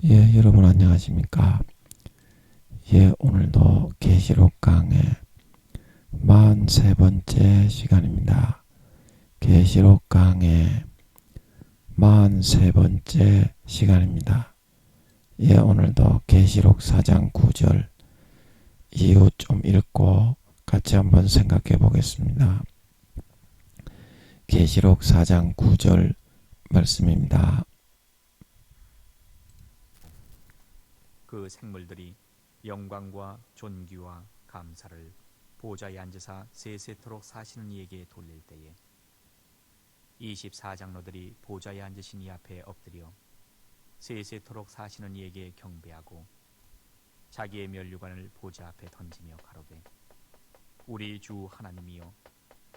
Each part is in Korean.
예, 여러분 안녕하십니까? 예, 오늘도 계시록 강의 43번째 시간입니다. 계시록 강의 43번째 시간입니다. 예, 오늘도 계시록 4장 9절 이후 좀 읽고 같이 한번 생각해 보겠습니다. 계시록 4장 9절 말씀입니다. 그 생물들이 영광과 존귀와 감사를 보좌에 앉으사 세세토록 사시는 이에게 돌릴 때에 24장로들이 보좌에 앉으신 이 앞에 엎드려 세세토록 사시는 이에게 경배하고 자기의 면류관을 보좌 앞에 던지며 가로되 우리 주 하나님이여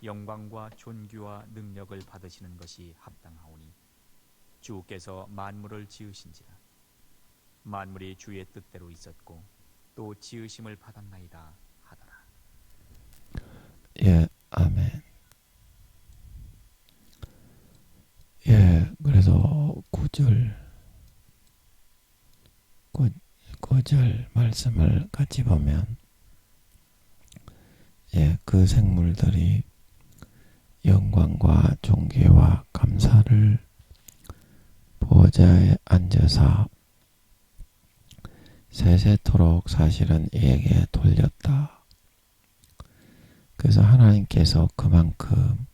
영광과 존귀와 능력을 받으시는 것이 합당하오니 주께서 만물을 지으신지라 만물이 주의 뜻대로 있었고 또 지으심을 받았나이다 하더라. 예, 아멘. 예, 그래서 9절 말씀을 같이 보면, 예, 그 생물들이 영광과 존귀와 감사를 보좌에 앉아서 세세토록 사실은 이에게 돌렸다. 그래서 하나님께서 그만큼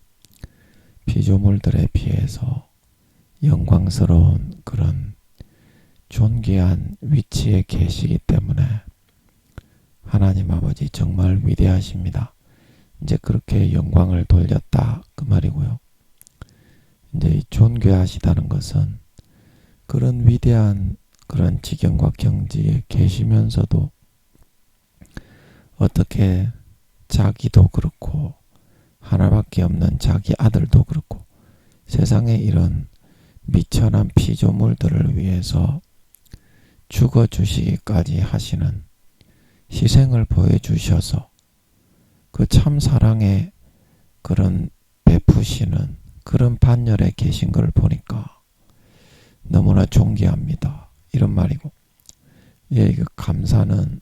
피조물들에 비해서 영광스러운 그런 존귀한 위치에 계시기 때문에 하나님 아버지 정말 위대하십니다. 이제 그렇게 영광을 돌렸다 그 말이고요. 이제 이 존귀하시다는 것은 그런 위대한 그런 지경과 경지에 계시면서도 어떻게 자기도 그렇고 하나밖에 없는 자기 아들도 그렇고 세상에 이런 미천한 피조물들을 위해서 죽어주시기까지 하시는 희생을 보여주셔서 그 참 사랑의 그런 베푸시는 그런 반열에 계신 걸 보니까 너무나 존귀합니다. 이런 말이고, 예, 이거 감사는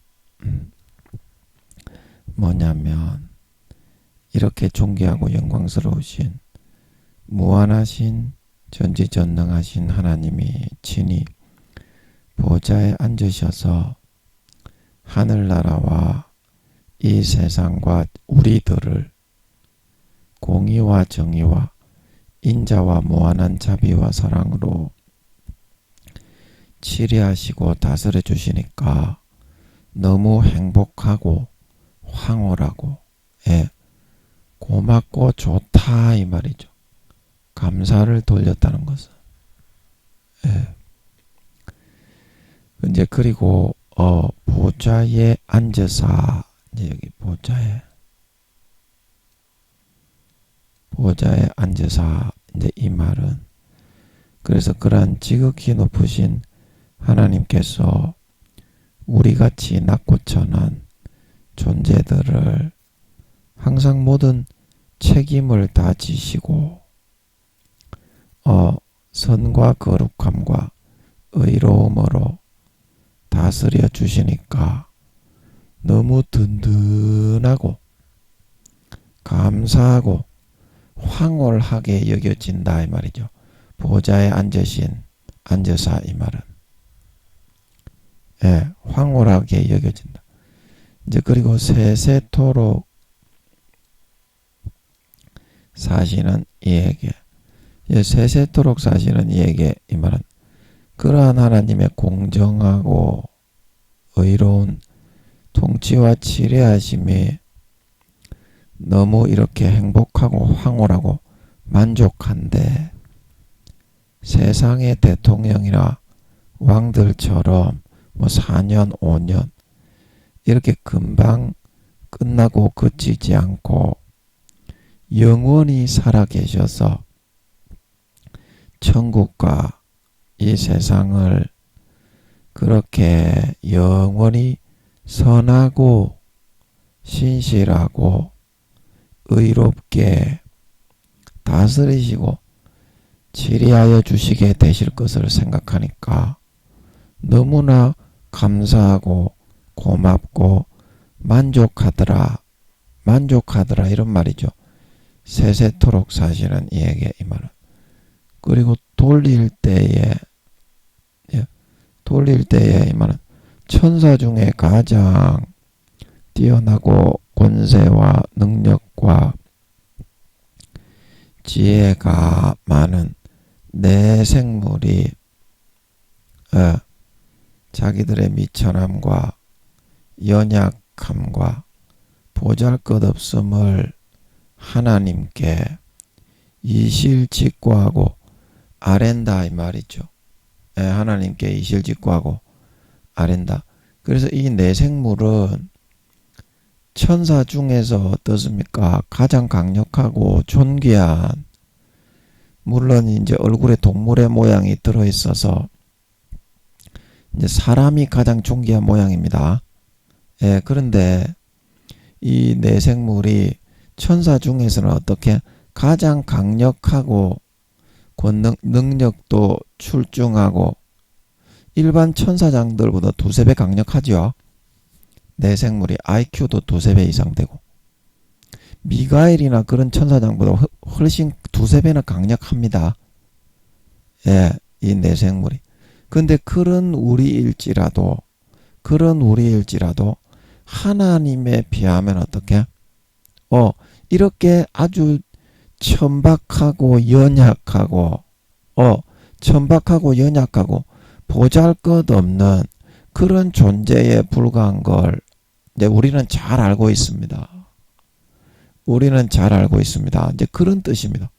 뭐냐면 이렇게 존귀하고 영광스러우신 무한하신 전지전능하신 하나님이 친히 보좌에 앉으셔서 하늘나라와 이 세상과 우리들을 공의와 정의와 인자와 무한한 자비와 사랑으로 치리하시고 다스려 주시니까 너무 행복하고 황홀하고, 예, 고맙고 좋다 이 말이죠. 감사를 돌렸다는 것은. 예. 이제 그리고 보좌에 앉아서, 이제 여기 보좌에 앉아서, 이제 이 말은 그래서 그러한 지극히 높으신 하나님께서 우리같이 낮고 천한 존재들을 항상 모든 책임을 다 지시고 선과 거룩함과 의로움으로 다스려 주시니까 너무 든든하고 감사하고 황홀하게 여겨진다 이 말이죠. 보좌에 앉아서 이 말은, 예, 황홀하게 여겨진다. 이제 그리고 세세토록 사시는 이에게, 예, 세세토록 사시는 이에게 이 말은 그러한 하나님의 공정하고 의로운 통치와 치례하심이 너무 이렇게 행복하고 황홀하고 만족한데 세상의 대통령이나 왕들처럼 뭐 4년 5년 이렇게 금방 끝나고 그치지 않고 영원히 살아계셔서 천국과 이 세상을 그렇게 영원히 선하고 신실하고 의롭게 다스리시고 치리하여 주시게 되실 것을 생각하니까 너무나 감사하고 고맙고 만족하더라 이런 말이죠. 세세토록 사시는 이에게 이 말은. 그리고 돌릴 때에 이 말은 천사 중에 가장 뛰어나고 권세와 능력과 지혜가 많은 내 생물이 자기들의 미천함과 연약함과 보잘것없음을 하나님께 이실직고하고 아랜다 이 말이죠. 하나님께 이실직고하고 아랜다. 그래서 이 내생물은 천사 중에서 어떻습니까? 가장 강력하고 존귀한, 물론 이제 얼굴에 동물의 모양이 들어있어서 이제 사람이 가장 존귀한 모양입니다. 그런데 이 내생물이 천사 중에서는 어떻게 가장 강력하고 권능, 능력도 출중하고 일반 천사장들보다 두세 배 강력하죠. 내생물이 IQ도 두세 배 이상 되고 미가엘이나 그런 천사장보다 훨씬 두세 배나 강력합니다. 이 내생물이. 근데 그런 우리일지라도 하나님에 비하면 어떻게? 이렇게 아주 천박하고 연약하고 보잘것없는 그런 존재에 불과한 걸 이제 우리는 잘 알고 있습니다. 이제 그런 뜻입니다.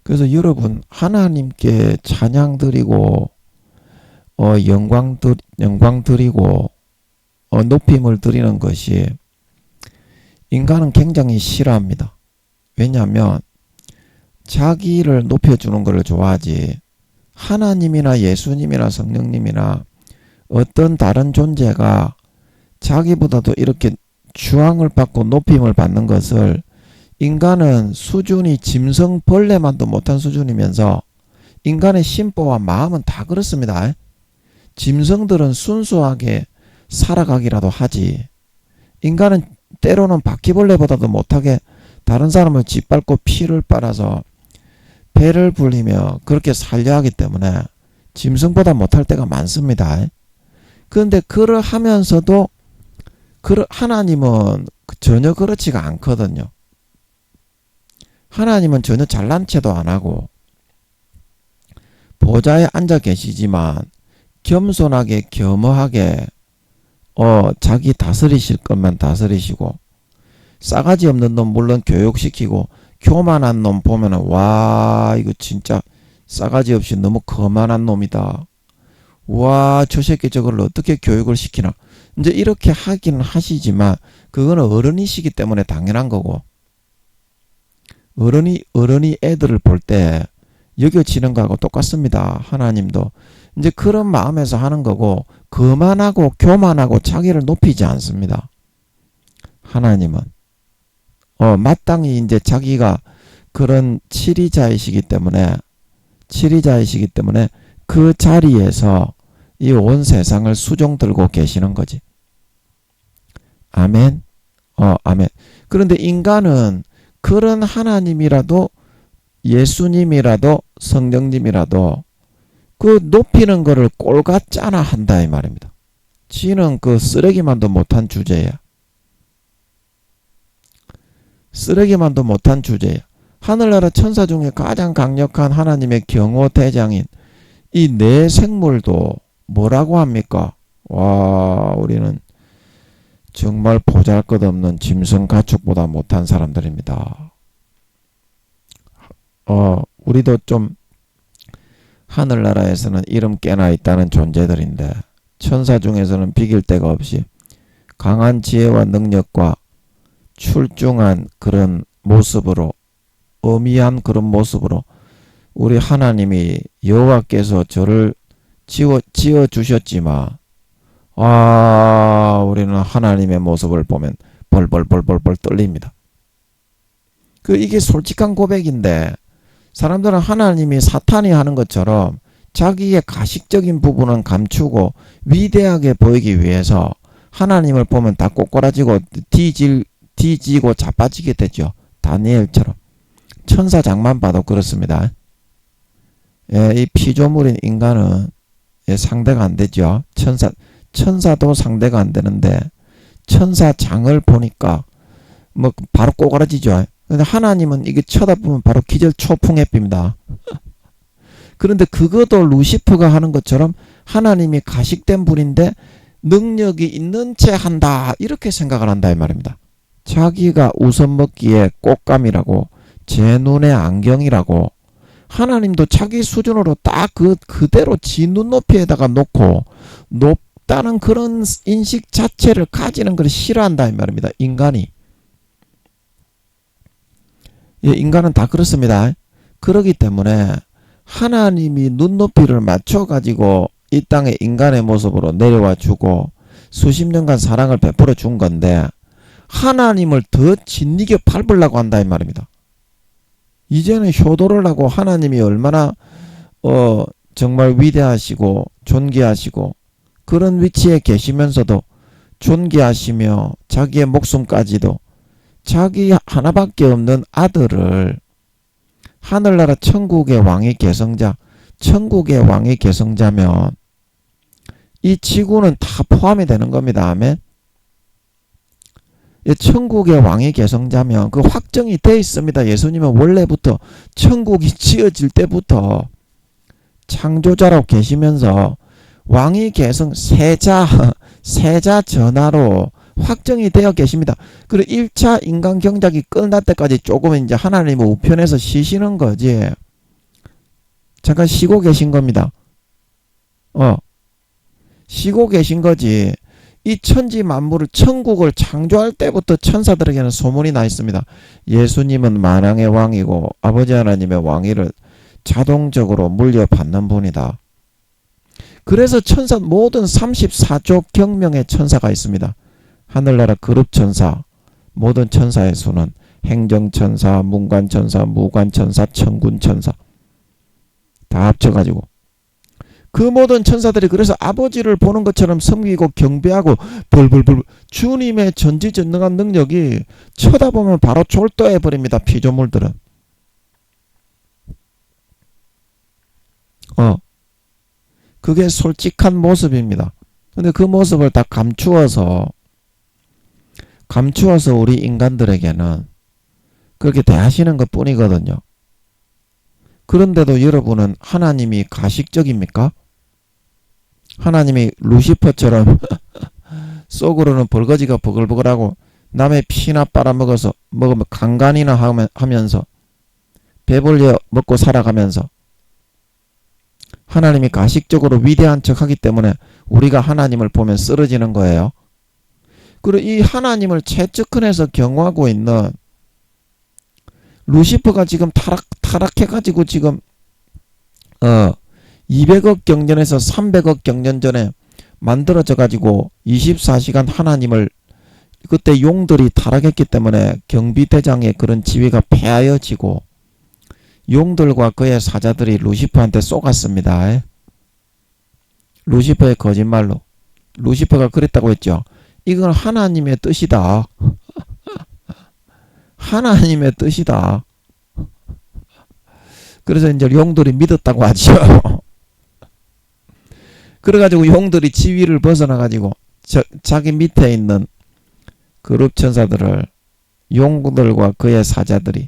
그래서 여러분 하나님께 찬양 드리고 영광 드리고 높임을 드리는 것이 인간은 굉장히 싫어합니다. 왜냐하면 자기를 높여주는 것을 좋아하지 하나님이나 예수님이나 성령님이나 어떤 다른 존재가 자기보다도 이렇게 주앙을 받고 높임을 받는 것을 인간은 수준이 짐승 벌레만도 못한 수준이면서 인간의 심보와 마음은 다 그렇습니다. 짐승들은 순수하게 살아가기라도 하지 인간은 때로는 바퀴벌레보다도 못하게 다른 사람을 짓밟고 피를 빨아서 배를 불리며 그렇게 살려 하기 때문에 짐승보다 못할 때가 많습니다. 그런데 그러하면서도 하나님은 전혀 그렇지가 않거든요. 하나님은 전혀 잘난 체도 안 하고 보좌에 앉아 계시지만 겸손하게 겸허하게 자기 다스리실 것만 다스리시고 싸가지 없는 놈 물론 교육시키고 교만한 놈 보면은 와 이거 진짜 싸가지 없이 너무 거만한 놈이다. 와 저 새끼 저걸 어떻게 교육을 시키나. 이제 이렇게 하기는 하시지만 그거는 어른이시기 때문에 당연한 거고 어른이 애들을 볼 때 여겨지는 거하고 똑같습니다. 하나님도 이제 그런 마음에서 하는 거고 거만하고 교만하고 자기를 높이지 않습니다. 하나님은 마땅히 이제 자기가 그런 치리자이시기 때문에 그 자리에서 이 온 세상을 수종 들고 계시는 거지. 아멘. 아멘. 그런데 인간은 그런 하나님이라도 예수님이라도 성령님이라도 그 높이는 거를 꼴같잖아 한다 이 말입니다. 지는 그 쓰레기만도 못한 주제야. 하늘나라 천사 중에 가장 강력한 하나님의 경호대장인 이 내 생물도 뭐라고 합니까? 와 우리는 정말 보잘것없는 짐승 가축보다 못한 사람들입니다. 우리도 좀 하늘나라에서는 이름 깨나 있다는 존재들인데 천사 중에서는 비길 데가 없이 강한 지혜와 능력과 출중한 그런 모습으로 어미한 그런 모습으로 우리 하나님이 여호와께서 저를 지어 주셨지만 우리는 하나님의 모습을 보면 벌벌 떨립니다. 이게 솔직한 고백인데 사람들은 하나님이 사탄이 하는 것처럼 자기의 가식적인 부분은 감추고 위대하게 보이기 위해서 하나님을 보면 다 꼬꾸라지고 뒤지고 자빠지게 되죠. 다니엘처럼. 천사장만 봐도 그렇습니다. 예, 이 피조물인 인간은 상대가 안 되죠. 천사도 상대가 안 되는데 천사장을 보니까 뭐 바로 꼬그라지죠. 근데 하나님은 이게 쳐다보면 바로 기절초풍해빕니다. 그런데 그것도 루시퍼가 하는 것처럼 하나님이 가식된 분인데 능력이 있는 채 한다 이렇게 생각을 한다 이 말입니다. 자기가 우선 먹기에 꽃감이라고 제 눈에 안경이라고 하나님도 자기 수준으로 딱 그대로 지 눈높이에다가 놓고 높다는 그런 인식 자체를 가지는 걸 싫어한다 이 말입니다. 인간이. 예, 인간은 다 그렇습니다. 그러기 때문에 하나님이 눈높이를 맞춰가지고 이 땅에 인간의 모습으로 내려와 주고 수십 년간 사랑을 베풀어 준 건데 하나님을 더 짓이겨 밟으려고 한다 이 말입니다. 이제는 효도를 하고 하나님이 얼마나 정말 위대하시고 존귀하시고 그런 위치에 계시면서도 존귀하시며 자기의 목숨까지도 자기 하나밖에 없는 아들을 하늘나라 천국의 왕의 계승자, 천국의 왕의 계승자면 이 지구는 다 포함이 되는 겁니다. 아멘. 천국의 왕의 계승자면 그 확정이 돼 있습니다. 예수님은 원래부터 천국이 지어질 때부터 창조자로 계시면서 왕의 계승 세자 전하로 확정이 되어 계십니다. 그리고 1차 인간 경작이 끝날 때까지 조금 이제 하나님의 우편에서 쉬시는 거지. 잠깐 쉬고 계신 겁니다. 쉬고 계신 거지. 이 천지 만물을 천국을 창조할 때부터 천사들에게는 소문이 나 있습니다. 예수님은 만왕의 왕이고 아버지 하나님의 왕위를 자동적으로 물려받는 분이다. 그래서 천사 모든 34조 경명의 천사가 있습니다. 하늘나라 그룹천사, 모든 천사의 수는 행정천사, 문관천사, 무관천사, 천군천사 다 합쳐가지고 그 모든 천사들이 그래서 아버지를 보는 것처럼 섬기고 경배하고 벌벌벌 주님의 전지전능한 능력이 쳐다보면 바로 졸도해버립니다. 피조물들은. 그게 솔직한 모습입니다. 근데 그 모습을 다 감추어서 우리 인간들에게는 그렇게 대하시는 것 뿐이거든요. 그런데도 여러분은 하나님이 가식적입니까? 하나님이 루시퍼처럼 속으로는 벌거지가 버글버글하고 남의 피나 빨아먹어서 먹으면 간간이나 하면서 배불려 먹고 살아가면서 하나님이 가식적으로 위대한 척하기 때문에 우리가 하나님을 보면 쓰러지는 거예요. 그리고 이 하나님을 최측근에서 경호하고 있는 루시퍼가 지금 타락해가지고 지금 200억 경전에서 300억 경전 전에 만들어져가지고 24시간 하나님을 그때 용들이 타락했기 때문에 경비대장의 그런 지위가 폐하여지고 용들과 그의 사자들이 루시퍼한테 쏘갔습니다. 루시퍼의 거짓말로. 루시퍼가 그랬다고 했죠. 이건 하나님의 뜻이다. 하나님의 뜻이다. 그래서 이제 용들이 믿었다고 하죠. 그래가지고 용들이 지위를 벗어나가지고 자기 밑에 있는 그룹 천사들을 용들과 그의 사자들이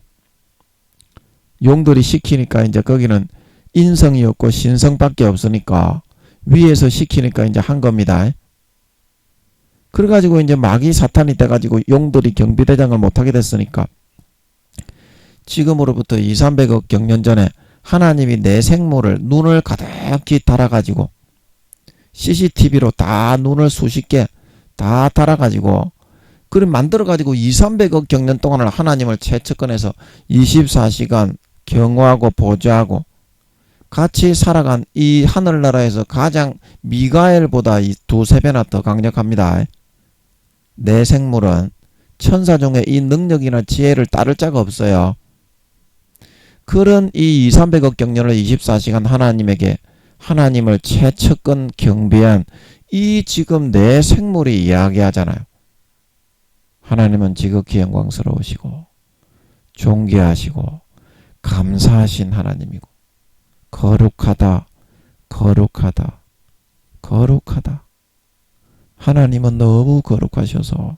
용들이 시키니까 이제 거기는 인성이 없고 신성밖에 없으니까 위에서 시키니까 이제 한 겁니다. 그래가지고 이제 마귀 사탄이 돼가지고 용들이 경비대장을 못하게 됐으니까 지금으로부터 200~300억 경년 전에 하나님이 내 생물을 눈을 가득히 달아가지고 CCTV로 다 눈을 수십 개 다 달아가지고 그걸 만들어가지고 200~300억 경년 동안을 하나님을 최측근해서 24시간 경호하고 보좌하고 같이 살아간 이 하늘나라에서 가장 미가엘보다 2~3배나 더 강력합니다. 내 생물은 천사 중에 이 능력이나 지혜를 따를 자가 없어요. 그런 이 2, 300억 경년을 24시간 하나님을 최측근 경배한 이 지금 내 생물이 이야기하잖아요. 하나님은 지극히 영광스러우시고 존귀하시고 감사하신 하나님이고 거룩하다, 거룩하다, 거룩하다. 하나님은 너무 거룩하셔서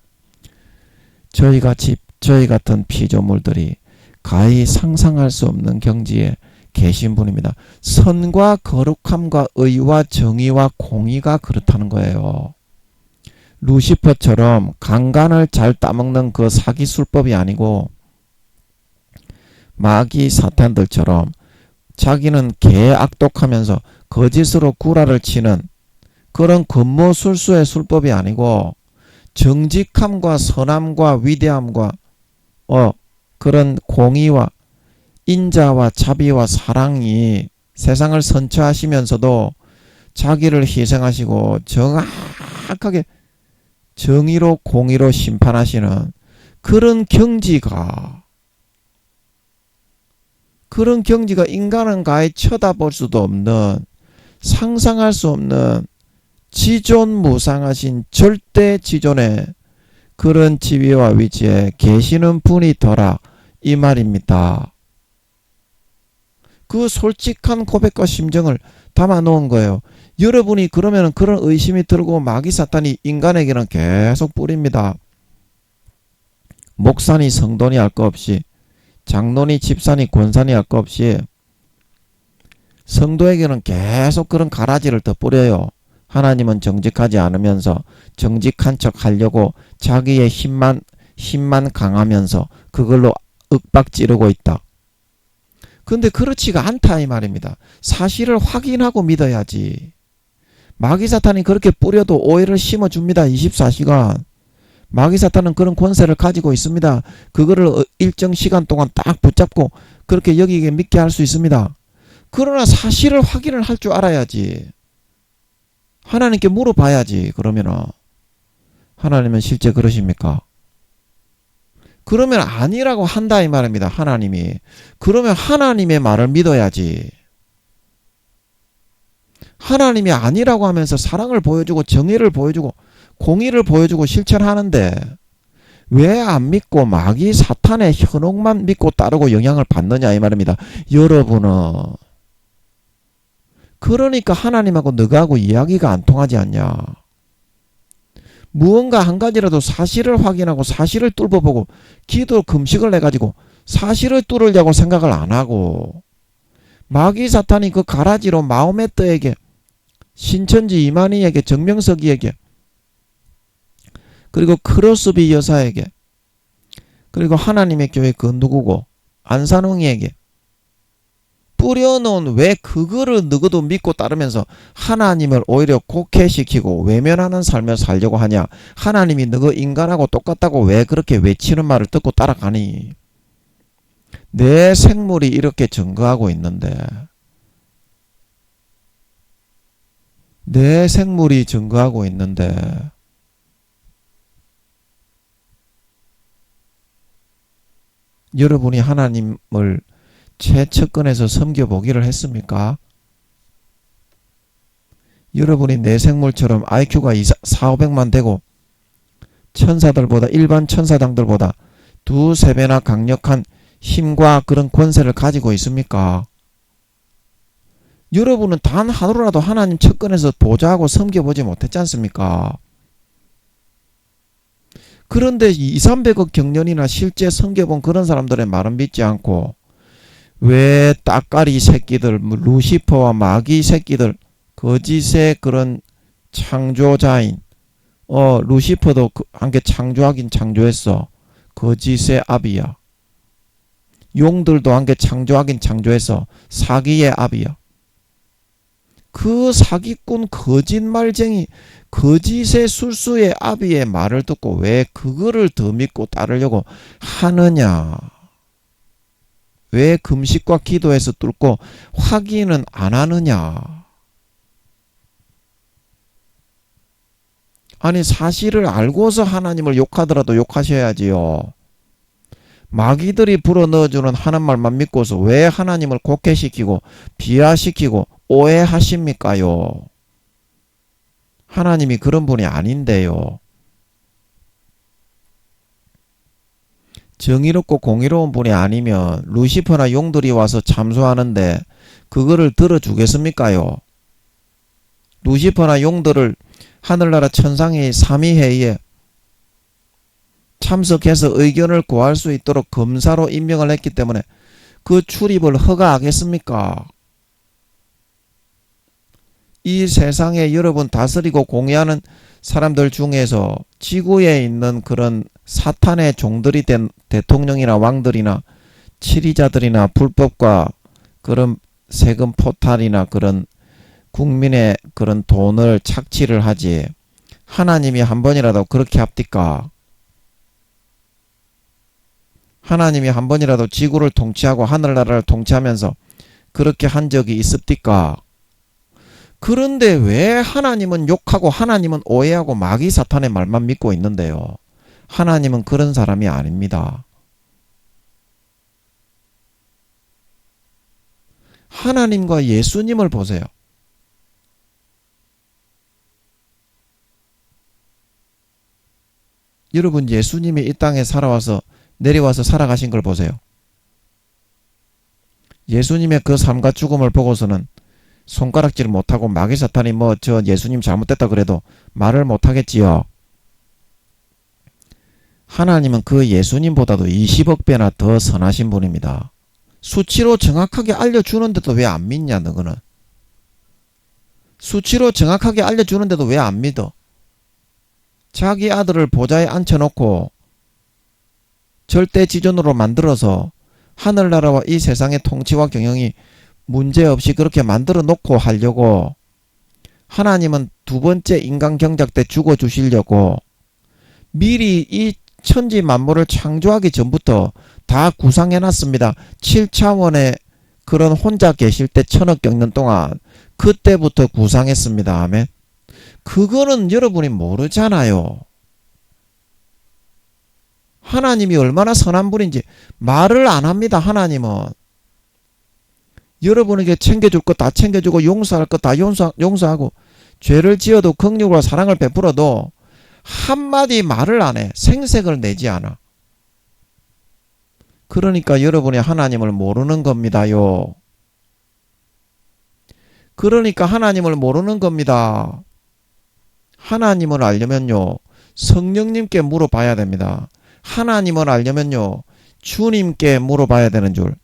저희 같은 피조물들이 가히 상상할 수 없는 경지에 계신 분입니다. 선과 거룩함과 의와 정의와 공의가 그렇다는 거예요. 루시퍼처럼 강간을 잘 따먹는 그 사기술법이 아니고 마귀 사탄들처럼 자기는 개악독하면서 거짓으로 구라를 치는 그런 금모술수의 술법이 아니고 정직함과 선함과 위대함과 그런 공의와 인자와 자비와 사랑이 세상을 선처하시면서도 자기를 희생하시고 정확하게 정의로 공의로 심판하시는 그런 경지가 인간은 가히 쳐다볼 수도 없는 상상할 수 없는 지존무상하신 절대 지존의 그런 지위와 위치에 계시는 분이더라 이 말입니다. 그 솔직한 고백과 심정을 담아 놓은 거예요. 여러분이 그러면 그런 의심이 들고 마귀 사탄이 인간에게는 계속 뿌립니다. 목사니 성도니 할 것 없이 장로니 집사니 권사니 할 것 없이 성도에게는 계속 그런 가라지를 더 뿌려요. 하나님은 정직하지 않으면서 정직한 척 하려고 자기의 힘만 강하면서 그걸로 윽박 지르고 있다. 근데 그렇지가 않다 이 말입니다. 사실을 확인하고 믿어야지. 마귀 사탄이 그렇게 뿌려도 오해를 심어줍니다. 24시간. 마귀 사탄은 그런 권세를 가지고 있습니다. 그거를 일정 시간 동안 딱 붙잡고 그렇게 여기게 믿게 할 수 있습니다. 그러나 사실을 확인을 할 줄 알아야지. 하나님께 물어봐야지. 그러면은 하나님은 실제 그러십니까? 그러면 아니라고 한다 이 말입니다. 하나님이. 그러면 하나님의 말을 믿어야지. 하나님이 아니라고 하면서 사랑을 보여주고 정의를 보여주고 공의를 보여주고 실천하는데 왜 안 믿고 마귀 사탄의 현혹만 믿고 따르고 영향을 받느냐 이 말입니다. 여러분은 그러니까 하나님하고 너하고 이야기가 안 통하지 않냐. 무언가 한 가지라도 사실을 확인하고 사실을 뚫어보고 기도 금식을 해가지고 사실을 뚫으려고 생각을 안 하고 마귀 사탄이 그 가라지로 마호메트에게 신천지 이만희에게 정명석이에게 그리고 크로스비 여사에게 그리고 하나님의 교회 그 누구고 안산홍이에게 뿌려놓은 왜 그거를 너희도 믿고 따르면서 하나님을 오히려 곡해시키고 외면하는 삶을 살려고 하냐. 하나님이 너희 인간하고 똑같다고 왜 그렇게 외치는 말을 듣고 따라가니. 내 생물이 이렇게 증거하고 있는데 내 생물이 증거하고 있는데 여러분이 하나님을 최측근에서 섬겨보기를 했습니까? 여러분이 내 생물처럼 IQ가 4,500만 되고 천사들보다 일반 천사장들보다 2~3배나 강력한 힘과 그런 권세를 가지고 있습니까? 여러분은 단 하루라도 하나님 측근에서 보좌하고 섬겨보지 못했지 않습니까? 그런데 200~300억 경년이나 실제 섬겨본 그런 사람들의 말은 믿지 않고 왜 따까리 새끼들 루시퍼와 마귀 새끼들 거짓의 그런 창조자인 루시퍼도 함께 창조하긴 창조했어. 거짓의 아비야. 용들도 함께 창조하긴 창조했어. 사기의 아비야. 그 사기꾼 거짓말쟁이 거짓의 술수의 아비의 말을 듣고 왜 그거를 더 믿고 따르려고 하느냐. 왜 금식과 기도에서 뚫고 확인은 안 하느냐. 아니 사실을 알고서 하나님을 욕하더라도 욕하셔야지요. 마귀들이 불어넣어주는 하는 말만 믿고서 왜 하나님을 곡해시키고 비하시키고 오해하십니까요? 하나님이 그런 분이 아닌데요. 정의롭고 공의로운 분이 아니면 루시퍼나 용들이 와서 참소하는데 그거를 들어주겠습니까요? 루시퍼나 용들을 하늘나라 천상의 삼위회의에 참석해서 의견을 구할 수 있도록 검사로 임명을 했기 때문에 그 출입을 허가하겠습니까? 이 세상에 여러분 다스리고 공의하는 사람들 중에서 지구에 있는 그런 사탄의 종들이 된 대통령이나 왕들이나 치리자들이나 불법과 그런 세금 포탈이나 그런 국민의 그런 돈을 착취를 하지 하나님이 한 번이라도 그렇게 합니까? 하나님이 한 번이라도 지구를 통치하고 하늘나라를 통치하면서 그렇게 한 적이 있습니까? 그런데 왜 하나님은 욕하고 하나님은 오해하고 마귀 사탄의 말만 믿고 있는데요? 하나님은 그런 사람이 아닙니다. 하나님과 예수님을 보세요. 여러분 예수님이 이 땅에 내려와서 살아가신 걸 보세요. 예수님의 그 삶과 죽음을 보고서는 손가락질 못하고 마귀 사탄이 저 예수님 잘못됐다 그래도 말을 못하겠지요. 하나님은 그 예수님보다도 20억 배나 더 선하신 분입니다. 수치로 정확하게 알려주는데도 왜 안 믿냐 너는. 수치로 정확하게 알려주는데도 왜 안 믿어. 자기 아들을 보좌에 앉혀놓고 절대지존으로 만들어서 하늘나라와 이 세상의 통치와 경영이 문제없이 그렇게 만들어 놓고 하려고 하나님은 두 번째 인간 경작 때 죽어주시려고 미리 이 천지 만물을 창조하기 전부터 다 구상해놨습니다. 7차원의 그런 혼자 계실 때 1000억 경년 동안 그때부터 구상했습니다. 아멘. 그거는 여러분이 모르잖아요. 하나님이 얼마나 선한 분인지 말을 안 합니다. 하나님은 여러분에게 챙겨줄 거 다 챙겨주고 용서할 거 다 용서하고 죄를 지어도 긍휼과 사랑을 베풀어도 한마디 말을 안 해. 생색을 내지 않아. 그러니까 여러분이 하나님을 모르는 겁니다요. 그러니까 하나님을 모르는 겁니다. 하나님을 알려면요 성령님께 물어봐야 됩니다. 하나님을 알려면요 주님께 물어봐야 되는 줄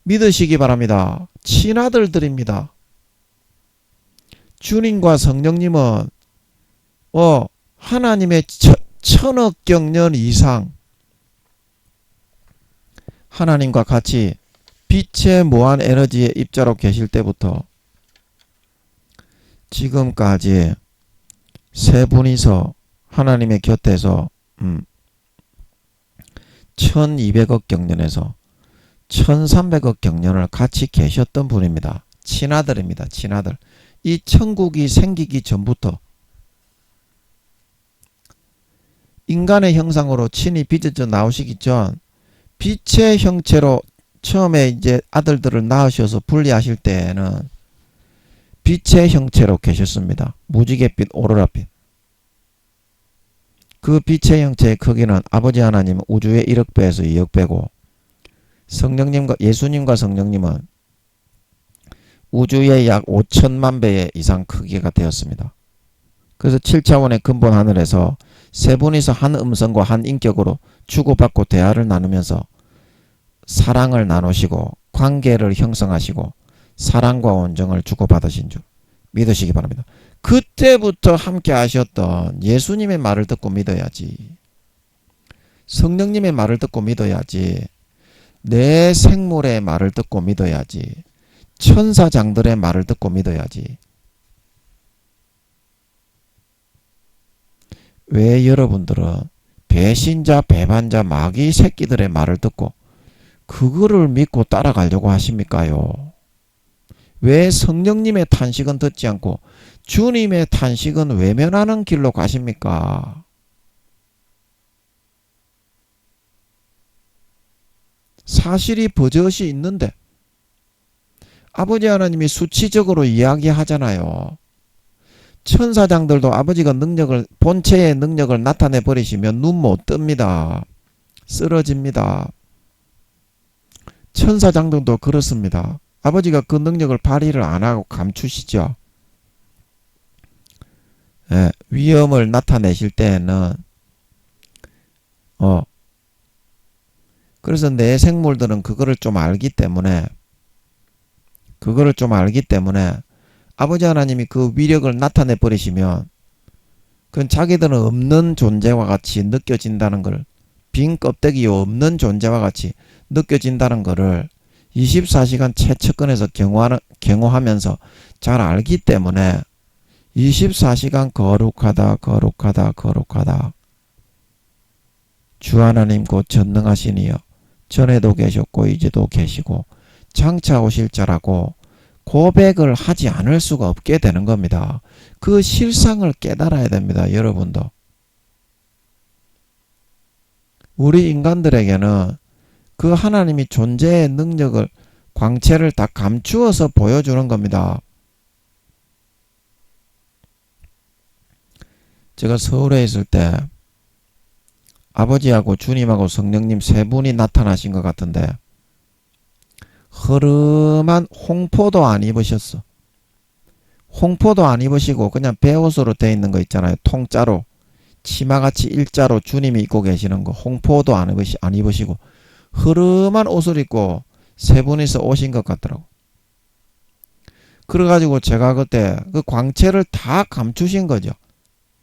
믿으시기 바랍니다. 친아들들입니다. 주님과 성령님은 하나님의 1000억 경년 이상 하나님과 같이 빛의 무한 에너지의 입자로 계실 때부터 지금까지 세 분이서 하나님의 곁에서 1200억 경년에서 1300억 경년을 같이 계셨던 분입니다. 친아들입니다. 친아들. 이 천국이 생기기 전부터 인간의 형상으로 친히 빚어져 나오시기 전 빛의 형체로 처음에 이제 아들들을 낳으셔서 분리하실 때에는 빛의 형체로 계셨습니다. 무지갯빛, 오로라빛. 그 빛의 형체의 크기는 아버지 하나님은 우주의 1억 배에서 2억 배고 예수님과 성령님은 우주의 약 5천만 배 이상 크기가 되었습니다. 그래서 7차원의 근본 하늘에서 세 분이서 한 음성과 한 인격으로 주고받고 대화를 나누면서 사랑을 나누시고 관계를 형성하시고 사랑과 온정을 주고받으신 줄 믿으시기 바랍니다. 그때부터 함께 하셨던 예수님의 말을 듣고 믿어야지. 성령님의 말을 듣고 믿어야지. 내 생물의 말을 듣고 믿어야지. 천사장들의 말을 듣고 믿어야지. 왜 여러분들은 배신자, 배반자, 마귀 새끼들의 말을 듣고 그거를 믿고 따라가려고 하십니까요? 왜 성령님의 탄식은 듣지 않고 주님의 탄식은 외면하는 길로 가십니까? 사실이 버젓이 있는데 아버지 하나님이 수치적으로 이야기하잖아요. 천사장들도 아버지가 본체의 능력을 나타내 버리시면 눈 못 뜹니다. 쓰러집니다. 천사장들도 그렇습니다. 아버지가 그 능력을 발휘를 안 하고 감추시죠. 예, 위험을 나타내실 때에는 그래서 내 생물들은 그거를 좀 알기 때문에 아버지 하나님이 그 위력을 나타내 버리시면 그건 자기들은 없는 존재와 같이 느껴진다는 걸, 빈 껍데기 없는 존재와 같이 느껴진다는 거를 24시간 최측근에서 경호하면서 잘 알기 때문에 24시간 거룩하다 주 하나님 곧 전능하시니여 전에도 계셨고 이제도 계시고 장차 오실 자라고 고백을 하지 않을 수가 없게 되는 겁니다. 그 실상을 깨달아야 됩니다. 여러분도. 우리 인간들에게는 그 하나님이 존재의 능력을, 광채를 다 감추어서 보여주는 겁니다. 제가 서울에 있을 때 아버지하고 주님하고 성령님 세 분이 나타나신 것 같은데 허름한 홍포도 안 입으셨어. 홍포도 안 입으시고 그냥 베옷으로 돼 있는 거 있잖아요. 통짜로 치마같이 일자로 주님이 입고 계시는 거, 홍포도 안 입으시고 흐름한 옷을 입고 세 분이서 오신 것 같더라고. 그래가지고 제가 그때 그 광채를 다 감추신 거죠.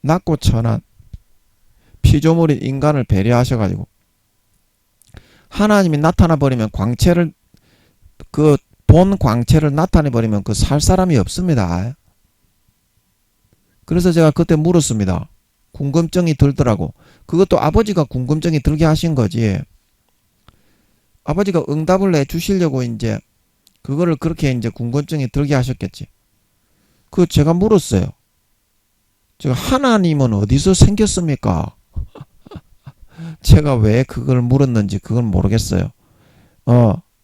낮고 천한 피조물인 인간을 배려하셔가지고 하나님이 나타나버리면 광채를, 그 본 광채를 나타내버리면 그 살 사람이 없습니다. 그래서 제가 그때 물었습니다. 궁금증이 들더라고. 그것도 아버지가 궁금증이 들게 하신 거지. 아버지가 응답을 내주시려고 이제 그거를 그렇게 이제 궁금증이 들게 하셨겠지. 제가 물었어요. 제가 하나님은 어디서 생겼습니까? 제가 왜 그걸 물었는지 그걸 모르겠어요.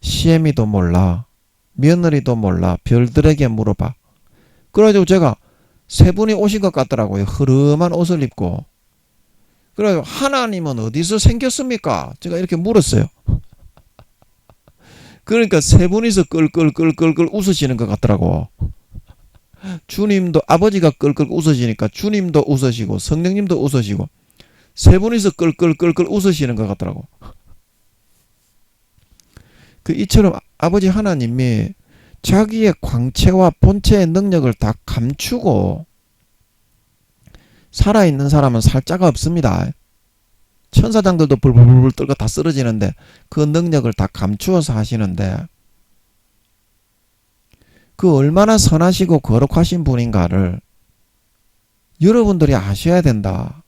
시애미도 몰라. 며느리도 몰라. 별들에게 물어봐. 그래가지고 제가 세 분이 오신 것 같더라고요. 흐름한 옷을 입고. 그래가지고 하나님은 어디서 생겼습니까? 제가 이렇게 물었어요. 그러니까 세 분이서 끌끌끌끌끌 웃으시는 것 같더라고. 주님도, 아버지가 끌끌 웃으시니까 주님도 웃으시고 성령님도 웃으시고 세 분이서 끌끌끌끌 웃으시는 것 같더라고. 이처럼 아버지 하나님이 자기의 광채와 본체의 능력을 다 감추고 살아있는 사람은 살 자가 없습니다. 천사장들도 불불불 떨고 다 쓰러지는데 그 능력을 다 감추어서 하시는데 그 얼마나 선하시고 거룩하신 분인가를 여러분들이 아셔야 된다.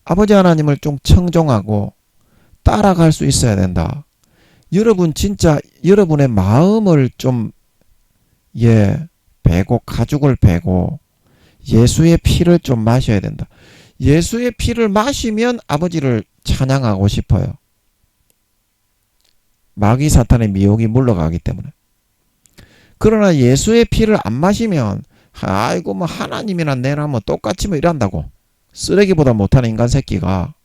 아버지 하나님을 좀 청종하고 따라갈 수 있어야 된다. 여러분 진짜 여러분의 마음을 좀 베고 가죽을 베고 예수의 피를 좀 마셔야 된다. 예수의 피를 마시면 아버지를 찬양하고 싶어요. 마귀 사탄의 미혹이 물러가기 때문에. 그러나 예수의 피를 안 마시면 아이고 뭐 하나님이나 내나 뭐 똑같이 뭐 이런다고. 쓰레기보다 못하는 인간 새끼가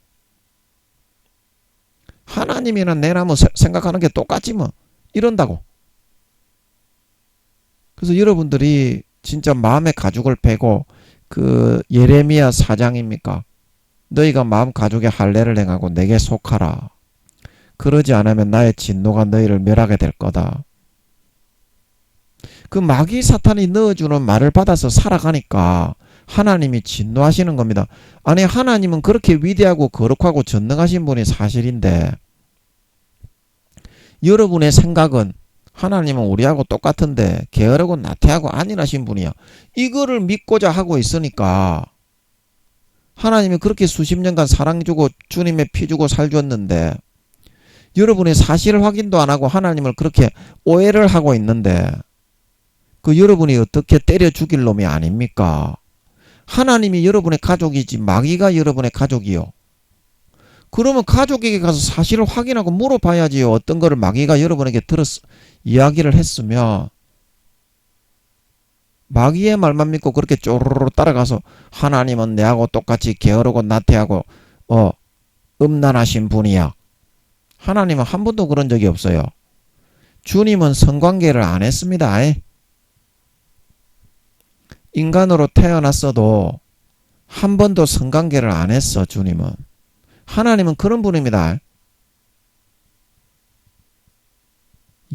하나님이나 내나 뭐 생각하는 게 똑같지 뭐 이런다고. 그래서 여러분들이 진짜 마음의 가죽을 베고 그 예레미야 4장입니까? 너희가 마음 가죽에 할례를 행하고 내게 속하라. 그러지 않으면 나의 진노가 너희를 멸하게 될 거다. 그 마귀 사탄이 넣어주는 말을 받아서 살아가니까 하나님이 진노하시는 겁니다. 아니 하나님은 그렇게 위대하고 거룩하고 전능하신 분이 사실인데 여러분의 생각은 하나님은 우리하고 똑같은데 게으르고 나태하고 안일하신 분이야. 이거를 믿고자 하고 있으니까 하나님이 그렇게 수십 년간 사랑 주고 주님의 피 주고 살 줬는데 여러분의 사실 확인도 안 하고 하나님을 그렇게 오해를 하고 있는데 그 여러분이 어떻게 때려 죽일 놈이 아닙니까? 하나님이 여러분의 가족이지 마귀가 여러분의 가족이요. 그러면 가족에게 가서 사실을 확인하고 물어봐야지요. 어떤 거를 마귀가 여러분에게 이야기를 했으면 마귀의 말만 믿고 그렇게 쪼르르 따라가서 하나님은 내하고 똑같이 게으르고 나태하고 음란하신 분이야. 하나님은 한 번도 그런 적이 없어요. 주님은 성관계를 안 했습니다. 인간으로 태어났어도 한 번도 성관계를 안 했어. 주님은. 하나님은 그런 분입니다.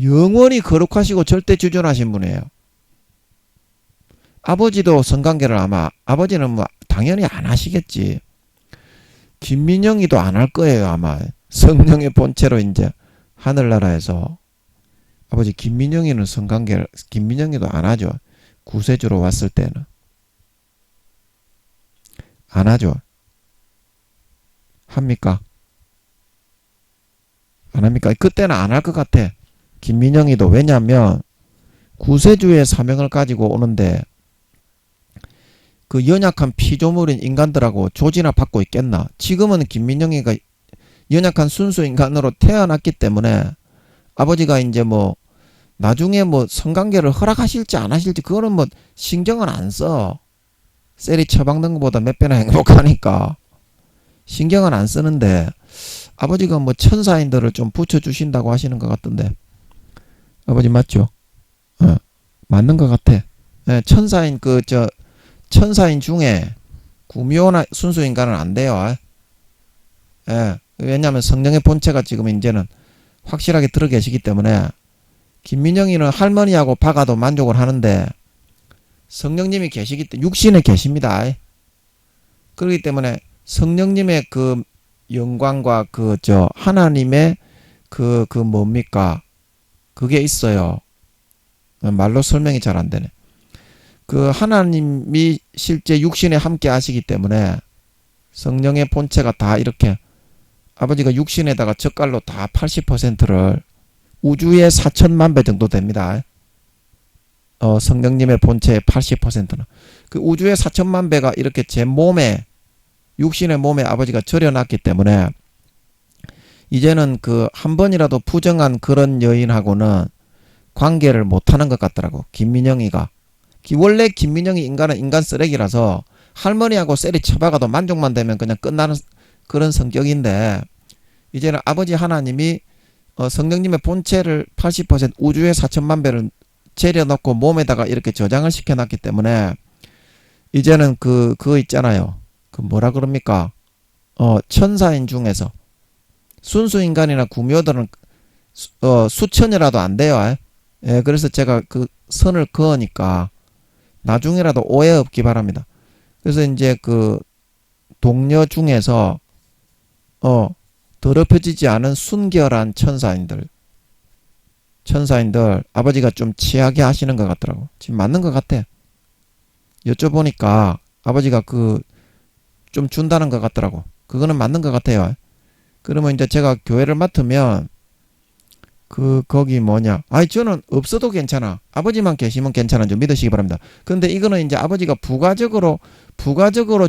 영원히 거룩하시고 절대 주존하신 분이에요. 아버지도 성관계를 아마 아버지는 뭐 당연히 안 하시겠지. 김민영이도 안 할 거예요. 아마 성령의 본체로 이제 하늘나라에서 아버지 김민영이는 성관계를 김민영이도 안 하죠. 구세주로 왔을 때는 안 하죠. 합니까? 안 합니까? 그때는 안 할 것 같아. 김민영이도. 왜냐하면 구세주의 사명을 가지고 오는데 그 연약한 피조물인 인간들하고 조지나 받고 있겠나. 지금은 김민영이가 연약한 순수 인간으로 태어났기 때문에 아버지가 이제 뭐 나중에 뭐 성관계를 허락하실지 안 하실지 그거는 뭐 신경은 안 써. 셀이 처박는 것보다 몇 배나 행복하니까 신경은 안 쓰는데 아버지가 뭐 천사인들을 좀 붙여주신다고 하시는 것 같던데 아버지 맞죠? 맞는 것 같아. 천사인 천사인 중에 구미호나 순수 인간은 안 돼요. 왜냐하면 성령의 본체가 지금 이제는 확실하게 들어 계시기 때문에 김민영이는 할머니하고 박아도 만족을 하는데 성령님이 계시기 때문에 육신에 계십니다. 그렇기 때문에 성령님의 그 영광과 하나님의 뭡니까? 그게 있어요. 말로 설명이 잘 안 되네. 그 하나님이 실제 육신에 함께 하시기 때문에 성령의 본체가 다 이렇게 아버지가 육신에다가 젓갈로 다 80%를 우주의 4천만 배 정도 됩니다. 성령님의 본체의 80%는 그 우주의 4천만 배가 이렇게 제 몸에 육신의 몸에 아버지가 절여놨기 때문에 이제는 그 한 번이라도 부정한 그런 여인하고는 관계를 못하는 것 같더라고. 김민영이가. 원래 김민영이 인간은 인간 쓰레기라서 할머니하고 셀이 쳐박아도 만족만 되면 그냥 끝나는 그런 성격인데 이제는 아버지 하나님이 성령님의 본체를 80% 우주의 4천만 배를 재려놓고 몸에다가 이렇게 저장을 시켜놨기 때문에 이제는 그거 있잖아요. 그 뭐라 그럽니까? 천사인 중에서 순수인간이나 구묘들은 수천이라도 안 돼요. 그래서 제가 그 선을 그으니까 나중에라도 오해 없기 바랍니다. 그래서 이제 그 동료 중에서 더럽혀지지 않은 순결한 천사인들 아버지가 좀 취하게 하시는 것 같더라고. 지금 맞는 것 같아. 여쭤보니까 아버지가 좀 준다는 것 같더라고. 그거는 맞는 것 같아요. 그러면 이제 제가 교회를 맡으면 거기 뭐냐. 저는 없어도 괜찮아. 아버지만 계시면 괜찮은 줄 믿으시기 바랍니다. 근데 이거는 이제 아버지가 부가적으로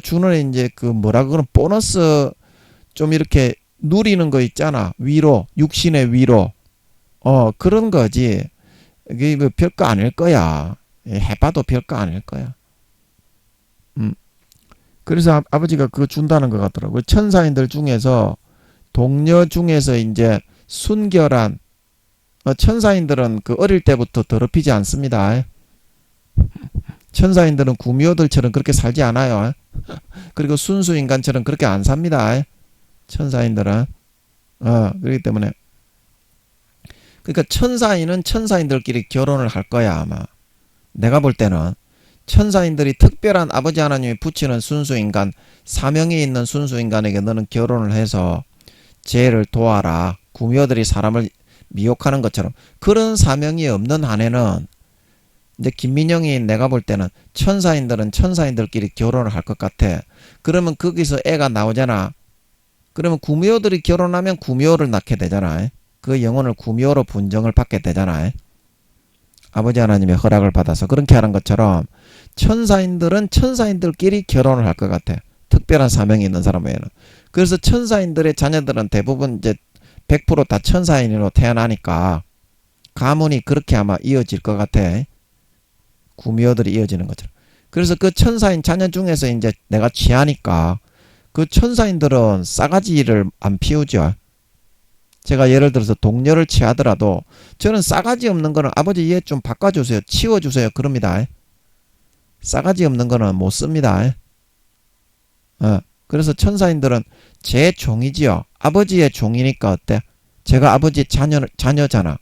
주는 이제 뭐라 그러는 보너스 좀 이렇게 누리는 거 있잖아. 위로, 육신의 위로. 그런 거지. 이게 뭐 별거 아닐 거야. 해봐도 별거 아닐 거야. 그래서 아버지가 그거 준다는 것 같더라고요. 천사인들 중에서 동료 중에서 이제 순결한 천사인들은 어릴 때부터 더럽히지 않습니다. 천사인들은 구미호들처럼 그렇게 살지 않아요. 그리고 순수인간처럼 그렇게 안 삽니다. 천사인들은. 그렇기 때문에 그러니까 천사인은 천사인들끼리 결혼을 할 거야 아마. 내가 볼 때는 천사인들이 특별한 아버지 하나님이 붙이는 순수인간, 사명이 있는 순수인간에게 너는 결혼을 해서 죄를 도와라. 구미호들이 사람을 미혹하는 것처럼 그런 사명이 없는 한에는 이제 김민영이 내가 볼 때는 천사인들은 천사인들끼리 결혼을 할 것 같아. 그러면 거기서 애가 나오잖아. 그러면 구미호들이 결혼하면 구미호를 낳게 되잖아. 그 영혼을 구미호로 분정을 받게 되잖아. 아버지 하나님의 허락을 받아서 그렇게 하는 것처럼 천사인들은 천사인들끼리 결혼을 할 것 같아. 특별한 사명이 있는 사람에게는. 그래서 천사인들의 자녀들은 대부분 이제 100%다 천사인으로 태어나니까 가문이 그렇게 아마 이어질 것 같아. 구미호들이 이어지는 것처럼. 그래서 그 천사인 자녀 중에서 이제 내가 취하니까 그 천사인들은 싸가지를 안 피우죠. 제가 예를 들어서 동료를 취하더라도 저는 싸가지 없는 거는 아버지 얘 좀 바꿔주세요. 치워주세요. 그럽니다. 싸가지 없는 거는 못 씁니다. 그래서 천사인들은 제 종이지요. 아버지의 종이니까 어때? 제가 아버지 자녀잖아.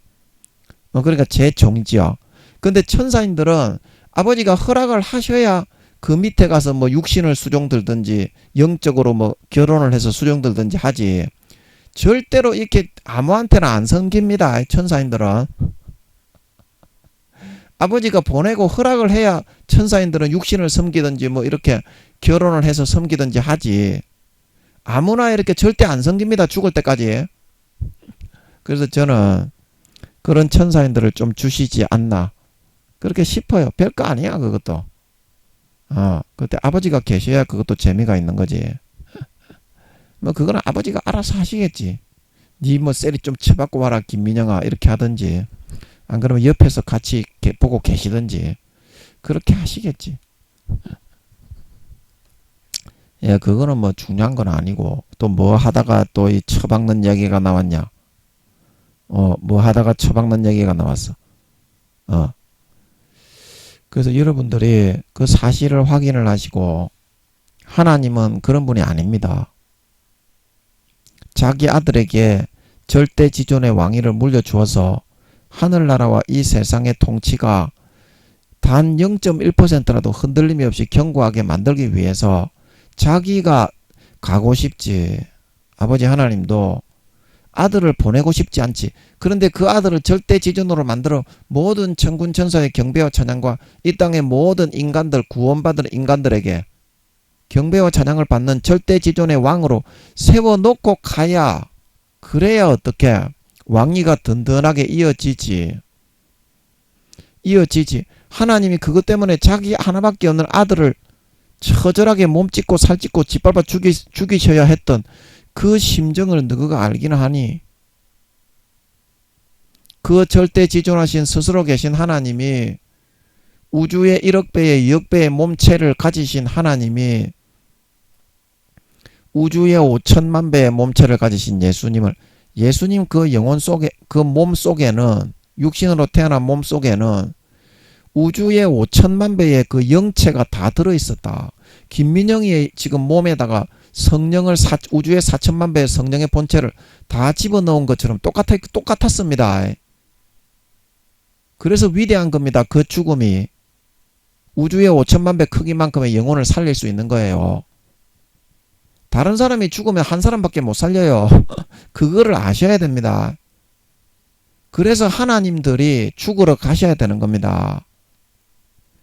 그러니까 제 종이지요. 근데 천사인들은 아버지가 허락을 하셔야 그 밑에 가서 뭐 육신을 수종들든지 영적으로 뭐 결혼을 해서 수종들든지 하지. 절대로 이렇게 아무한테나 안 섬깁니다. 천사인들은. 아버지가 보내고 허락을 해야 천사인들은 육신을 섬기든지 뭐 이렇게 결혼을 해서 섬기든지 하지. 아무나 이렇게 절대 안 섬깁니다. 죽을 때까지. 그래서 저는 그런 천사인들을 좀 주시지 않나 그렇게 싶어요. 별거 아니야 그것도. 그때 아버지가 계셔야 그것도 재미가 있는 거지. 뭐 그거는 아버지가 알아서 하시겠지. 니 뭐 셀이 좀 쳐받고 와라 김민영아 이렇게 하든지 안 그러면 옆에서 같이 보고 계시든지 그렇게 하시겠지. 예, 그거는 뭐 중요한 건 아니고 또 뭐 하다가 또 이 처박는 얘기가 나왔냐. 뭐 하다가 처박는 얘기가 나왔어. 그래서 여러분들이 그 사실을 확인을 하시고 하나님은 그런 분이 아닙니다. 자기 아들에게 절대지존의 왕위를 물려주어서 하늘나라와 이 세상의 통치가 단 0.1%라도 흔들림이 없이 견고하게 만들기 위해서 자기가 가고 싶지. 아버지 하나님도 아들을 보내고 싶지 않지. 그런데 그 아들을 절대지존으로 만들어 모든 천군 천사의 경배와 찬양과 이 땅의 모든 인간들, 구원받은 인간들에게 경배와 찬양을 받는 절대지존의 왕으로 세워놓고 가야, 그래야 어떻게 왕위가 든든하게 이어지지. 하나님이 그것 때문에 자기 하나밖에 없는 아들을 처절하게 몸찢고 살찢고 짓밟아 죽이셔야 했던 그 심정을 너가 알기는 하니. 그 절대지존하신 스스로 계신 하나님이 우주의 1억 배의 2억 배의 몸체를 가지신 하나님이 우주의 5천만 배의 몸체를 가지신 예수님 그 영혼 속에, 그 몸 속에는, 육신으로 태어난 몸 속에는 우주의 5천만 배의 그 영체가 다 들어있었다. 김민영이 지금 몸에다가 성령을 우주의 4천만 배의 성령의 본체를 다 집어넣은 것처럼 똑같았습니다. 그래서 위대한 겁니다. 그 죽음이 우주의 5천만 배 크기만큼의 영혼을 살릴 수 있는 거예요. 다른 사람이 죽으면 한 사람밖에 못 살려요. 그거를 아셔야 됩니다. 그래서 하나님들이 죽으러 가셔야 되는 겁니다.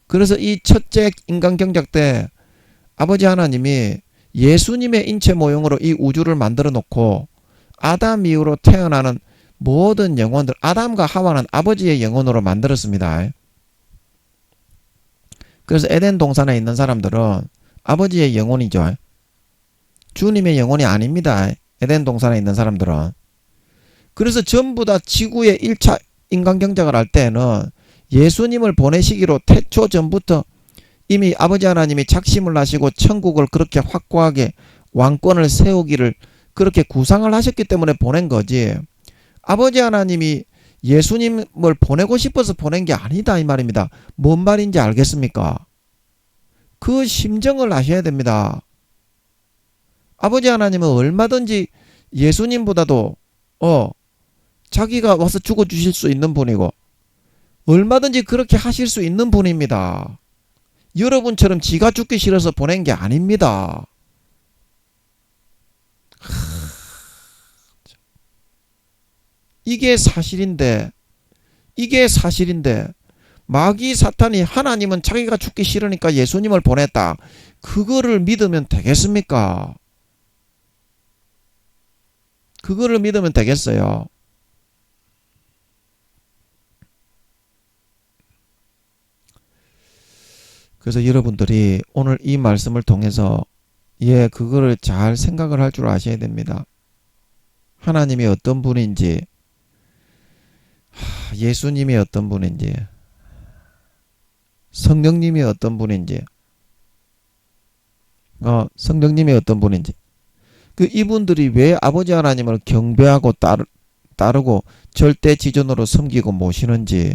그래서 이 첫째 인간 경작 때 아버지 하나님이 예수님의 인체 모형으로 이 우주를 만들어 놓고 아담 이후로 태어나는 모든 영혼들, 아담과 하와는 아버지의 영혼으로 만들었습니다. 그래서 에덴 동산에 있는 사람들은 아버지의 영혼이죠. 주님의 영혼이 아닙니다. 에덴 동산에 있는 사람들은. 그래서 전부 다 지구의 1차 인간 경작을 할 때는 예수님을 보내시기로 태초 전부터 이미 아버지 하나님이 작심을 하시고 천국을 그렇게 확고하게 왕권을 세우기를 그렇게 구상을 하셨기 때문에 보낸 거지. 아버지 하나님이 예수님을 보내고 싶어서 보낸 게 아니다 이 말입니다. 뭔 말인지 알겠습니까? 그 심정을 아셔야 됩니다. 아버지 하나님은 얼마든지 예수님보다도 자기가 와서 죽어주실 수 있는 분이고 얼마든지 그렇게 하실 수 있는 분입니다. 여러분처럼 지가 죽기 싫어서 보낸 게 아닙니다. 이게 사실인데 마귀 사탄이 하나님은 자기가 죽기 싫으니까 예수님을 보냈다. 그거를 믿으면 되겠습니까? 그거를 믿으면 되겠어요. 그래서 여러분들이 오늘 이 말씀을 통해서 예, 그거를 잘 생각을 할 줄 아셔야 됩니다. 하나님이 어떤 분인지, 예수님이 어떤 분인지, 성령님이 어떤 분인지, 성령님이 어떤 분인지. 그 이분들이 왜 아버지 하나님을 경배하고 따르고 절대 지존으로 섬기고 모시는지,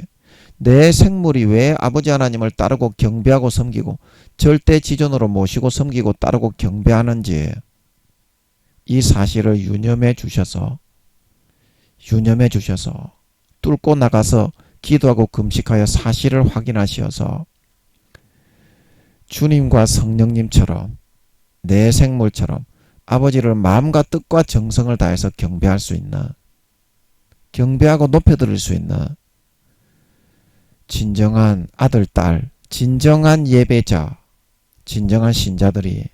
내 생물이 왜 아버지 하나님을 따르고 경배하고 섬기고 절대 지존으로 모시고 섬기고 따르고 경배하는지, 이 사실을 유념해 주셔서 뚫고 나가서 기도하고 금식하여 사실을 확인하시어서 주님과 성령님처럼 내 생물처럼 아버지를 마음과 뜻과 정성을 다해서 경배할 수 있는, 경배하고 높여드릴 수 있는 진정한 아들, 딸, 진정한 예배자, 진정한 신자들이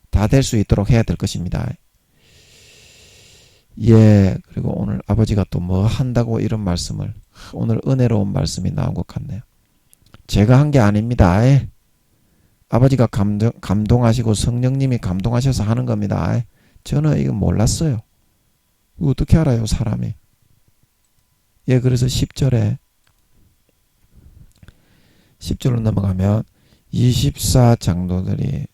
다 될 수 있도록 해야 될 것입니다. 예, 그리고 오늘 아버지가 또 뭐 한다고 이런 말씀을, 오늘 은혜로운 말씀이 나온 것 같네요. 제가 한 게 아닙니다. 아버지가 감동하시고 성령님이 감동하셔서 하는 겁니다. 저는 이거 몰랐어요. 이거 어떻게 알아요, 사람이? 예, 그래서 10절로 넘어가면 24장로들이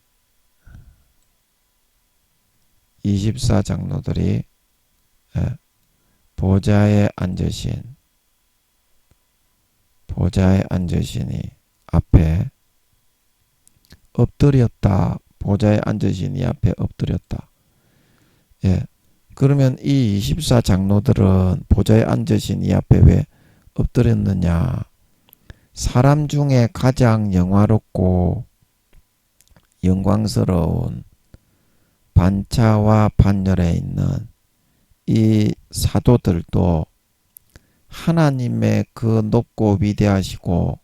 보좌에 앉으시니 앞에 엎드렸다. 보좌에 앉으시니 앞에 엎드렸다. 예. 그러면 이 24장로들은 보좌에 앉으신 이 앞에 왜 엎드렸느냐? 사람 중에 가장 영화롭고 영광스러운 반차와 반열에 있는 이 사도들도 하나님의 그 높고 위대하시고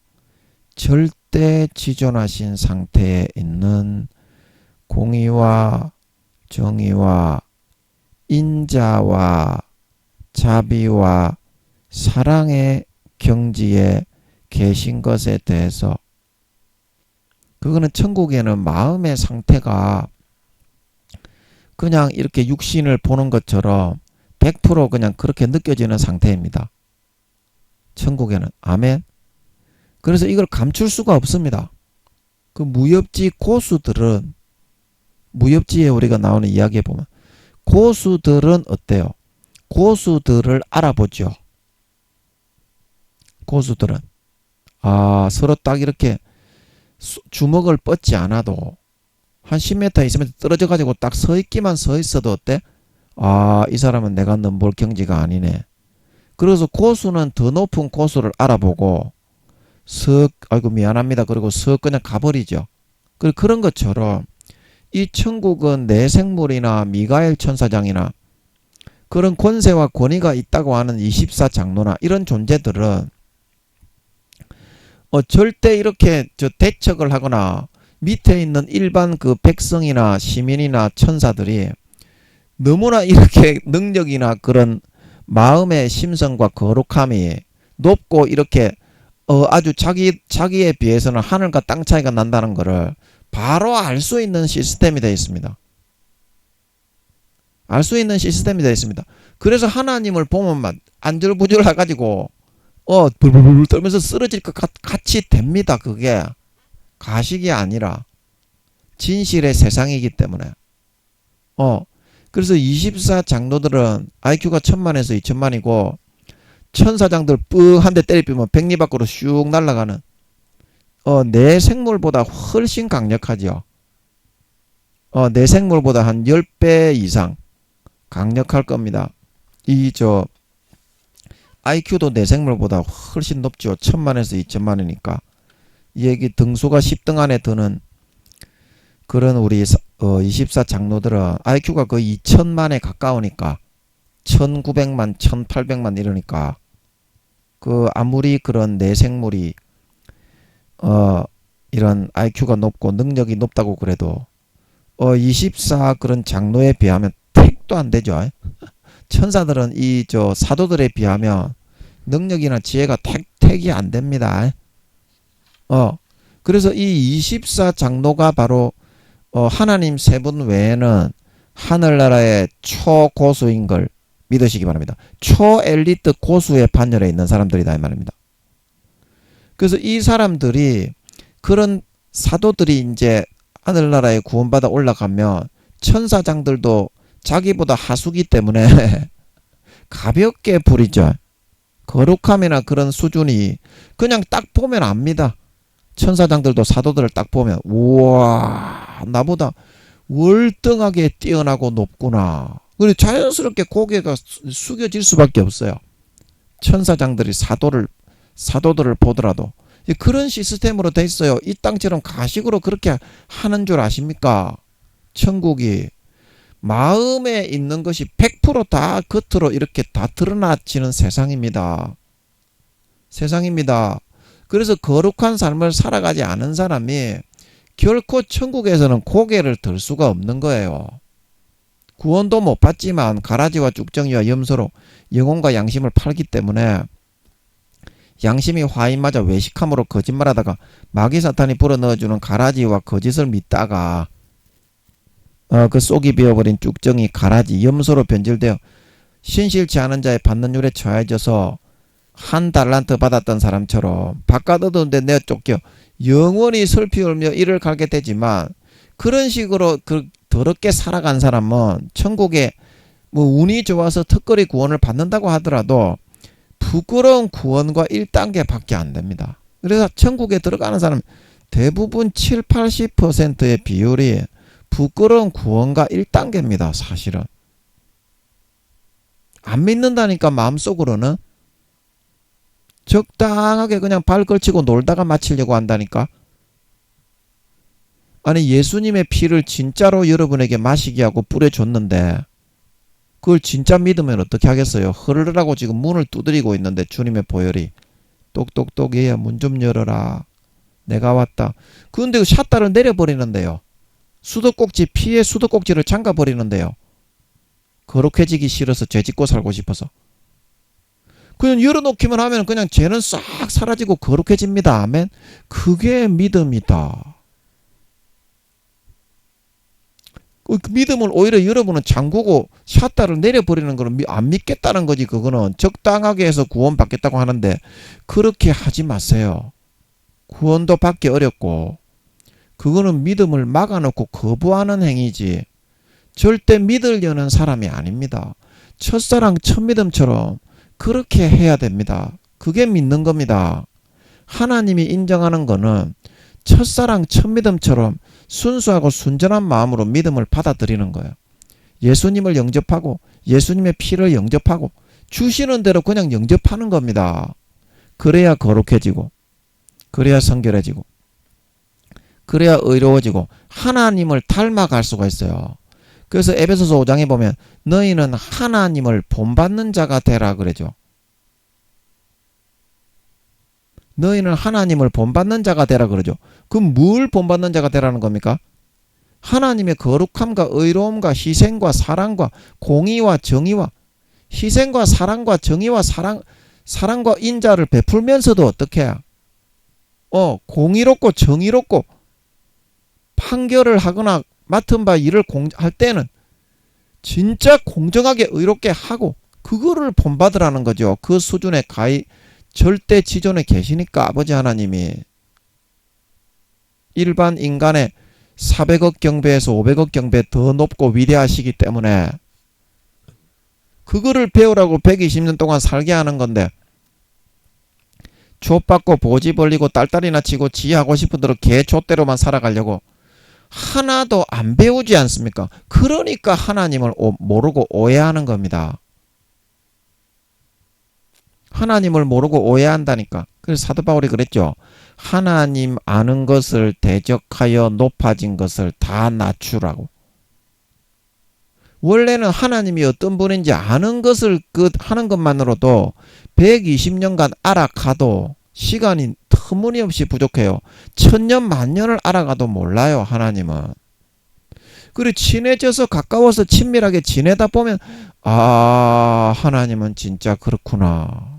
절대 지존하신 상태에 있는 공의와 정의와 인자와 자비와 사랑의 경지에 계신 것에 대해서, 그거는 천국에는 마음의 상태가 그냥 이렇게 육신을 보는 것처럼 100% 그냥 그렇게 느껴지는 상태입니다. 천국에는. 아멘. 그래서 이걸 감출 수가 없습니다. 그 무협지 고수들은, 무협지에 우리가 나오는 이야기에 보면 고수들은 어때요? 고수들을 알아보죠. 고수들은 서로 딱 이렇게 주먹을 뻗지 않아도 한 10m, 20m 떨어져 가지고 딱 서 있기만 서 있어도 어때? 이 사람은 내가 넘볼 경지가 아니네. 그래서 고수는 더 높은 고수를 알아보고 아이고 미안합니다. 그리고 그냥 가버리죠. 그런 것처럼 이 천국은 내 생물이나 미가엘 천사장이나 그런 권세와 권위가 있다고 하는 24장로나 이런 존재들은 절대 이렇게 대척을 하거나 밑에 있는 일반 그 백성이나 시민이나 천사들이 너무나 이렇게 능력이나 그런 마음의 심성과 거룩함이 높고 이렇게 아주 자기에 비해서는 하늘과 땅 차이가 난다는 것을 바로 알 수 있는 시스템이 되어 있습니다. 알 수 있는 시스템이 되어 있습니다. 그래서 하나님을 보면 안절부절 해가지고 불불불 떨면서 쓰러질 것 같이 됩니다. 그게 가식이 아니라 진실의 세상이기 때문에. 그래서 24장로들은 IQ가 1000만에서 2000만이고 천사장들 뿌 한 대 때리면 백리 밖으로 슉 날아가는 내 생물보다 훨씬 강력하죠. 내 생물보다 한 10배 이상 강력할 겁니다. IQ도 내 생물보다 훨씬 높죠. 1000만에서 2000만이니까. 이 얘기 등수가 10등 안에 드는 그런 우리 24장로들은 IQ가 거의 2000만에 가까우니까 1900만, 1800만 이러니까 아무리 그런 내 생물이 이런 IQ가 높고 능력이 높다고 그래도 24 그런 장로에 비하면 택도 안 되죠. 천사들은 사도들에 비하면 능력이나 지혜가 택이 안 됩니다. 그래서 이 24장로가 바로 하나님 세 분 외에는 하늘나라의 초고수인 걸 믿으시기 바랍니다. 초엘리트 고수의 반열에 있는 사람들이다 이 말입니다. 그래서 이 사람들이 그런 사도들이 이제 하늘나라에 구원받아 올라가면 천사장들도 자기보다 하수기 때문에 가볍게 부리죠. 거룩함이나 그런 수준이 그냥 딱 보면 압니다. 천사장들도 사도들을 딱 보면 우와 나보다 월등하게 뛰어나고 높구나. 그리고 자연스럽게 고개가 숙여질 수밖에 없어요. 천사장들이 사도들을 보더라도 그런 시스템으로 돼 있어요. 이 땅처럼 가식으로 그렇게 하는 줄 아십니까? 천국이 마음에 있는 것이 100%다 겉으로 이렇게 다 드러나지는 세상입니다. 세상입니다. 그래서 거룩한 삶을 살아가지 않은 사람이 결코 천국에서는 고개를 들 수가 없는 거예요. 구원도 못 받지만 가라지와 쭉정이와 염소로 영혼과 양심을 팔기 때문에 양심이 화인맞아 외식함으로 거짓말하다가 마귀 사탄이 불어넣어주는 가라지와 거짓을 믿다가 그 속이 비어버린 쭉정이 가라지 염소로 변질되어 신실치 않은 자의 받는 율에 처해져서 한 달란트 받았던 사람처럼 바깥 얻었는데 내어 쫓겨 영원히 슬피 울며 이를 갈게 되지만 그런 식으로 그 더럽게 살아간 사람은 천국에 뭐 운이 좋아서 특거리 구원을 받는다고 하더라도 부끄러운 구원과 1단계 밖에 안 됩니다. 그래서 천국에 들어가는 사람 대부분 7, 80%의 비율이 부끄러운 구원과 1단계입니다. 사실은 안 믿는다니까 마음속으로는 적당하게 그냥 발 걸치고 놀다가 마치려고 한다니까. 아니 예수님의 피를 진짜로 여러분에게 마시게 하고 뿌려줬는데 그걸 진짜 믿으면 어떻게 하겠어요. 흐르라고 지금 문을 두드리고 있는데 주님의 보혈이 똑똑똑 얘야 문 좀 열어라 내가 왔다. 그런데 그 샷다를 내려버리는데요. 수도꼭지 피에 수도꼭지를 잠가버리는데요. 거룩해지기 싫어서 죄짓고 살고 싶어서 그냥 열어놓기만 하면 그냥 죄는 싹 사라지고 거룩해집니다. 아멘. 그게 믿음이다. 그 믿음을 오히려 여러분은 잠그고 샷다를 내려버리는 거는 안 믿겠다는 거지. 그거는 적당하게 해서 구원받겠다고 하는데 그렇게 하지 마세요. 구원도 받기 어렵고 그거는 믿음을 막아놓고 거부하는 행위지 절대 믿으려는 사람이 아닙니다. 첫사랑 첫믿음처럼 그렇게 해야 됩니다. 그게 믿는 겁니다. 하나님이 인정하는 거는 첫사랑 첫믿음처럼 순수하고 순전한 마음으로 믿음을 받아들이는 거예요. 예수님을 영접하고 예수님의 피를 영접하고 주시는 대로 그냥 영접하는 겁니다. 그래야 거룩해지고 그래야 성결해지고 그래야 의로워지고 하나님을 닮아갈 수가 있어요. 그래서 에베소서 5장에 보면 너희는 하나님을 본받는 자가 되라 그러죠. 너희는 하나님을 본받는 자가 되라 그러죠. 그럼 뭘 본받는 자가 되라는 겁니까? 하나님의 거룩함과 의로움과 희생과 사랑과 공의와 정의와 희생과 사랑과 정의와 사랑과 인자를 베풀면서도 어떻게 해야? 공의롭고 정의롭고 판결을 하거나 맡은 바 일을 할 때는 진짜 공정하게 의롭게 하고 그거를 본받으라는 거죠. 그 수준의 절대 지존에 계시니까 아버지 하나님이 일반 인간의 400억 경배에서 500억 경배 더 높고 위대하시기 때문에 그거를 배우라고 120년 동안 살게 하는 건데 족받고 보지 벌리고 딸딸이나 치고 지 하고 싶은 대로 개 족대로만 살아가려고 하나도 안 배우지 않습니까? 그러니까 하나님을 모르고 오해하는 겁니다. 하나님을 모르고 오해한다니까. 그래서 사도 바울이 그랬죠. 하나님 아는 것을 대적하여 높아진 것을 다 낮추라고. 원래는 하나님이 어떤 분인지 아는 것을 하는 것만으로도 120년간 알아가도 시간이 터무니없이 부족해요. 1000년 만년을 알아가도 몰라요. 하나님은. 그리고 친해져서 가까워서 친밀하게 지내다 보면 하나님은 진짜 그렇구나.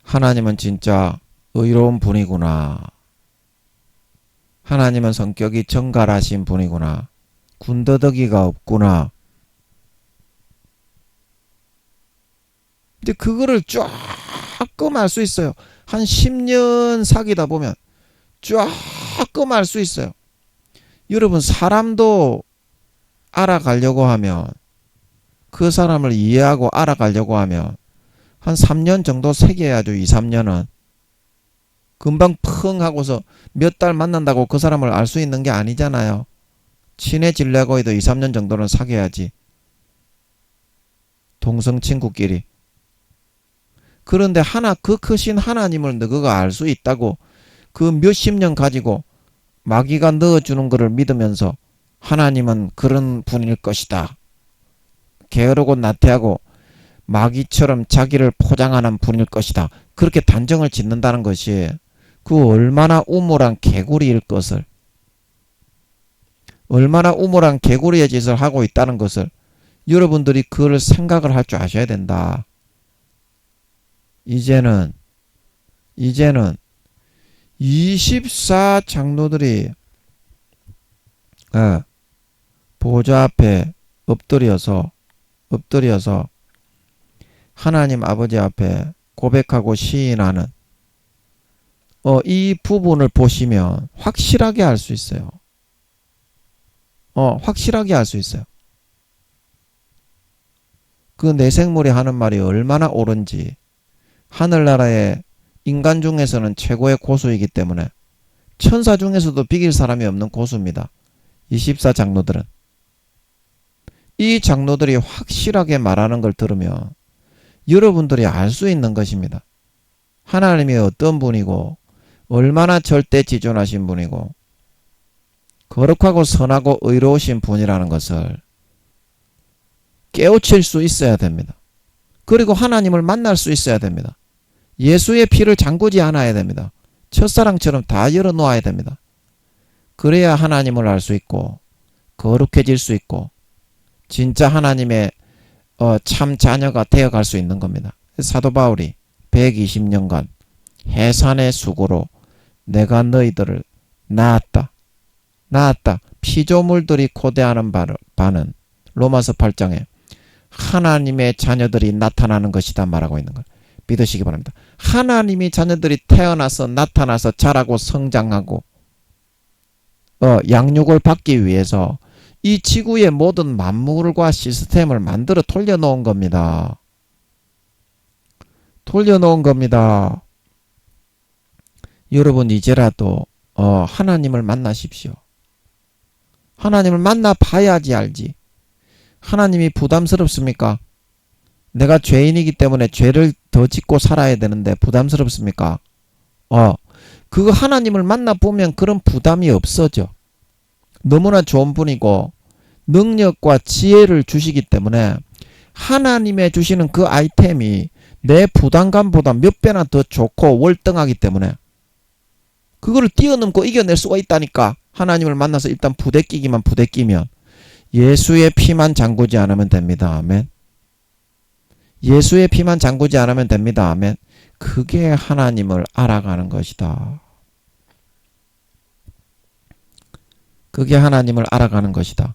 하나님은 진짜 의로운 분이구나. 하나님은 성격이 정갈하신 분이구나. 군더더기가 없구나. 근데 그거를 조금 알 수 있어요. 한 10년 사귀다 보면 조금 알 수 있어요. 여러분, 사람도 알아가려고 하면, 그 사람을 이해하고 알아가려고 하면 한 3년 정도 새겨야죠. 2, 3년은. 금방 펑 하고서 몇 달 만난다고 그 사람을 알 수 있는 게 아니잖아요. 친해지려고 해도 2, 3년 정도는 사귀어야지. 동성 친구끼리. 그런데 그 크신 하나님을 너가 알 수 있다고 그 몇십 년 가지고 마귀가 넣어주는 것을 믿으면서 하나님은 그런 분일 것이다. 게으르고 나태하고 마귀처럼 자기를 포장하는 분일 것이다. 그렇게 단정을 짓는다는 것이 그 얼마나 우물한 개구리일 것을, 얼마나 우물한 개구리의 짓을 하고 있다는 것을 여러분들이 그걸 생각을 할 줄 아셔야 된다. 이제는 24 장로들이 보좌 앞에 엎드려서 하나님 아버지 앞에 고백하고 시인하는 이 부분을 보시면 확실하게 알 수 있어요. 확실하게 알 수 있어요. 그 내생물이 하는 말이 얼마나 옳은지. 하늘나라의 인간 중에서는 최고의 고수이기 때문에 천사 중에서도 비길 사람이 없는 고수입니다. 24 장로들은. 이 장로들이 확실하게 말하는 걸 들으면 여러분들이 알 수 있는 것입니다. 하나님이 어떤 분이고 얼마나 절대지존하신 분이고 거룩하고 선하고 의로우신 분이라는 것을 깨우칠 수 있어야 됩니다. 그리고 하나님을 만날 수 있어야 됩니다. 예수의 피를 잠그지 않아야 됩니다. 첫사랑처럼 다 열어놓아야 됩니다. 그래야 하나님을 알 수 있고 거룩해질 수 있고 진짜 하나님의 참 자녀가 되어갈 수 있는 겁니다. 사도 바울이 120년간 해산의 수고로 내가 너희들을 낳았다. 피조물들이 코대하는 바는 로마서 8장에 하나님의 자녀들이 나타나는 것이다 말하고 있는 걸 믿으시기 바랍니다. 하나님이 자녀들이 태어나서 나타나서 자라고 성장하고 양육을 받기 위해서 이 지구의 모든 만물과 시스템을 만들어 돌려놓은 겁니다. 여러분, 이제라도 하나님을 만나십시오. 하나님을 만나봐야지 알지. 하나님이 부담스럽습니까? 내가 죄인이기 때문에 죄를 더 짓고 살아야 되는데 부담스럽습니까? 그거 하나님을 만나보면 그런 부담이 없어져. 너무나 좋은 분이고 능력과 지혜를 주시기 때문에 하나님의 주시는 그 아이템이 내 부담감보다 몇 배나 더 좋고 월등하기 때문에 그거를 뛰어넘고 이겨낼 수가 있다니까. 하나님을 만나서 일단 부대끼기만 부대끼면 예수의 피만 잠그지 않으면 됩니다. 아멘. 예수의 피만 잠그지 않으면 됩니다. 아멘. 그게 하나님을 알아가는 것이다. 그게 하나님을 알아가는 것이다.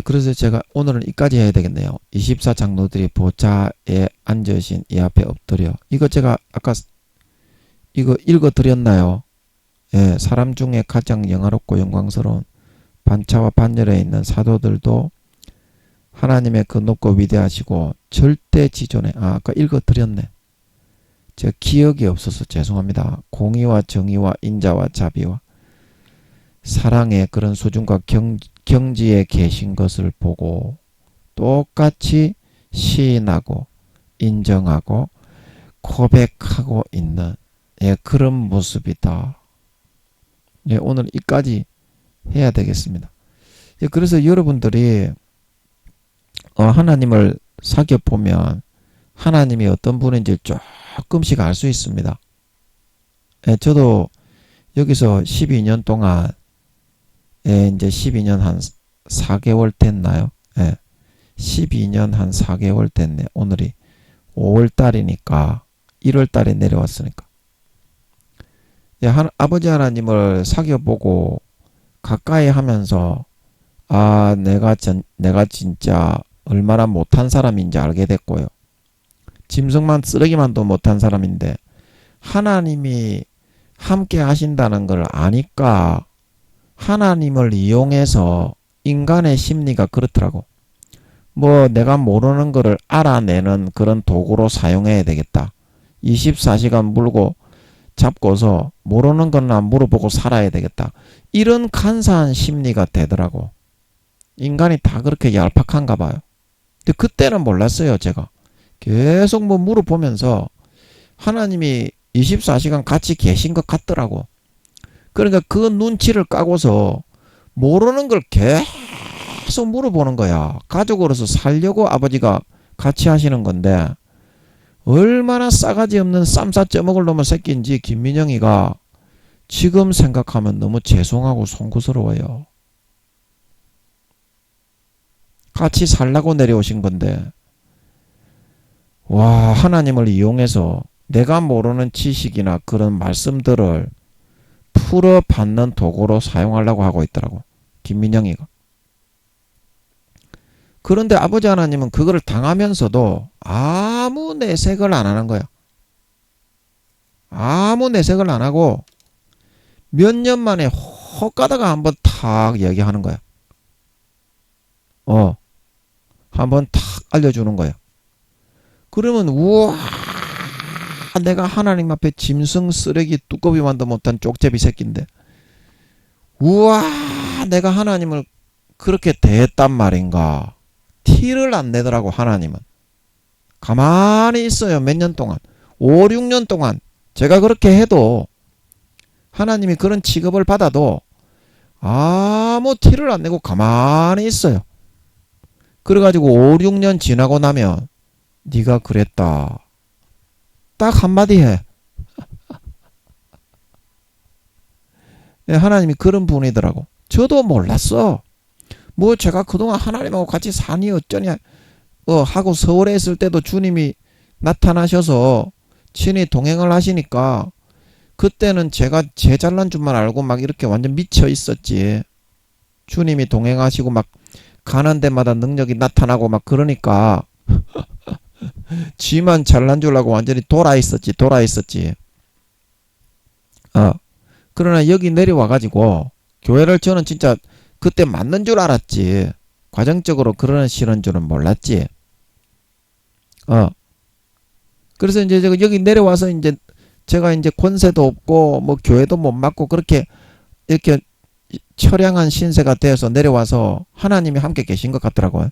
그래서 제가 오늘은 이까지 해야 되겠네요. 24 장로들이 보좌에 앉으신 이 앞에 엎드려. 이거 제가 아까 이거 읽어드렸나요? 사람 중에 가장 영화롭고 영광스러운 반차와 반열에 있는 사도들도 하나님의 그 높고 위대하시고 절대지존에 아까 읽어드렸네. 제가 기억이 없어서 죄송합니다. 공의와 정의와 인자와 자비와 사랑의 그런 수준과 경지에 계신 것을 보고 똑같이 시인하고 인정하고 고백하고 있는 그런 모습이다. 오늘 이까지 해야 되겠습니다. 그래서 여러분들이 하나님을 사귀어보면 하나님이 어떤 분인지 조금씩 알 수 있습니다. 저도 여기서 12년 동안 이제 12년 한 4개월 됐나요? 12년 한 4개월 됐네. 오늘이 5월달이니까 1월달에 내려왔으니까 아버지 하나님을 사귀어보고 가까이 하면서 아, 내가 진짜 얼마나 못한 사람인지 알게 됐고요. 짐승만 쓰레기만도 못한 사람인데 하나님이 함께 하신다는 걸 아니까 하나님을 이용해서 인간의 심리가 그렇더라고. 뭐 내가 모르는 거를 알아내는 그런 도구로 사용해야 되겠다. 24시간 물고 잡고서 모르는 거나 물어보고 살아야 되겠다. 이런 간사한 심리가 되더라고. 인간이 다 그렇게 얄팍한가 봐요. 근데 그때는 몰랐어요, 제가. 계속 뭐 물어보면서 하나님이 24시간 같이 계신 것 같더라고. 그러니까 그 눈치를 까고서 모르는 걸 계속 물어보는 거야. 가족으로서 살려고 아버지가 같이 하시는 건데 얼마나 싸가지 없는 쌈싸 쪄먹을 놈의 새끼인지 김민영이가 지금 생각하면 너무 죄송하고 송구스러워요. 같이 살라고 내려오신 건데 와, 하나님을 이용해서 내가 모르는 지식이나 그런 말씀들을 풀어받는 도구로 사용하려고 하고 있더라고. 김민영이가. 그런데 아버지 하나님은 그거를 당하면서도 아무 내색을 안 하는 거야. 아무 내색을 안 하고 몇 년 만에 혹 가다가 한번 탁 얘기하는 거야. 한번 탁 알려주는 거야. 그러면 우와, 내가 하나님 앞에 짐승 쓰레기 두꺼비만도 못한 쪽제비 새끼인데 우와, 내가 하나님을 그렇게 대했단 말인가. 티를 안 내더라고. 하나님은 가만히 있어요. 몇 년 동안 5, 6년 동안 제가 그렇게 해도 하나님이 그런 취급을 받아도 아무 티를 안 내고 가만히 있어요. 그래가지고 5, 6년 지나고 나면 네가 그랬다 딱 한마디 해. 하나님이 그런 분이더라고. 저도 몰랐어. 뭐 제가 그동안 하나님하고 같이 사니 어쩌냐 하고 서울에 있을 때도 주님이 나타나셔서 친히 동행을 하시니까 그때는 제가 제 잘난 줄만 알고 막 이렇게 완전 미쳐 있었지. 주님이 동행하시고 막 가는 데마다 능력이 나타나고 막 그러니까 지만 잘난 줄 알고 완전히 돌아 있었지. 그러나 여기 내려와가지고 교회를 저는 진짜 그때 맞는 줄 알았지. 과정적으로 그러시는 줄은 몰랐지. 그래서 이제 제가 여기 내려와서 이제 제가 이제 권세도 없고 뭐 교회도 못 맡고 그렇게 이렇게 처량한 신세가 되어서 내려와서 하나님이 함께 계신 것 같더라고요.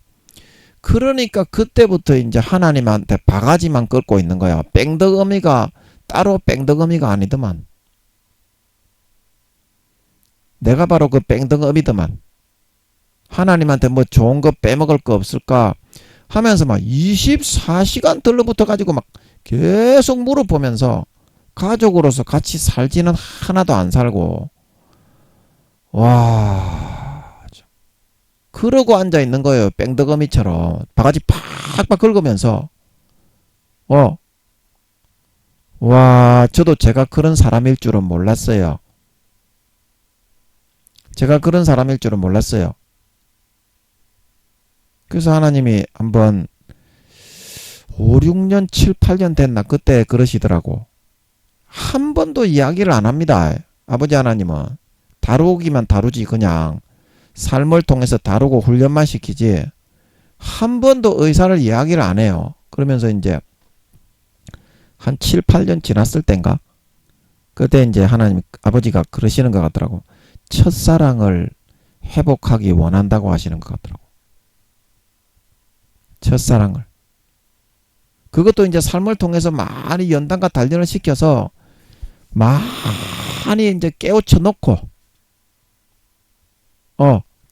그러니까 그때부터 이제 하나님한테 바가지만 끓고 있는 거야. 뺑덕어미가 따로 뺑덕어미가 아니더만. 내가 바로 그 뺑덕어미더만. 하나님한테 뭐 좋은 거 빼먹을 거 없을까 하면서 막 24시간 들러붙어 가지고 막 계속 물어보면서 가족으로서 같이 살지는 하나도 안 살고 와, 그러고 앉아 있는 거예요. 뺑덕어미처럼 바가지 팍팍 긁으면서 와, 저도 제가 그런 사람일 줄은 몰랐어요. 그래서 하나님이 한번 5, 6년, 7, 8년 됐나 그때 그러시더라고. 한 번도 이야기를 안 합니다. 아버지 하나님은 다루기만 다루지 그냥 삶을 통해서 다루고 훈련만 시키지 한 번도 의사를 이야기를 안 해요. 그러면서 이제 한 7, 8년 지났을 땐가 그때 이제 하나님 아버지가 그러시는 것 같더라고. 첫사랑을 회복하기 원한다고 하시는 것 같더라고. 첫사랑을. 그것도 이제 삶을 통해서 많이 연단과 단련을 시켜서 많이 이제 깨우쳐 놓고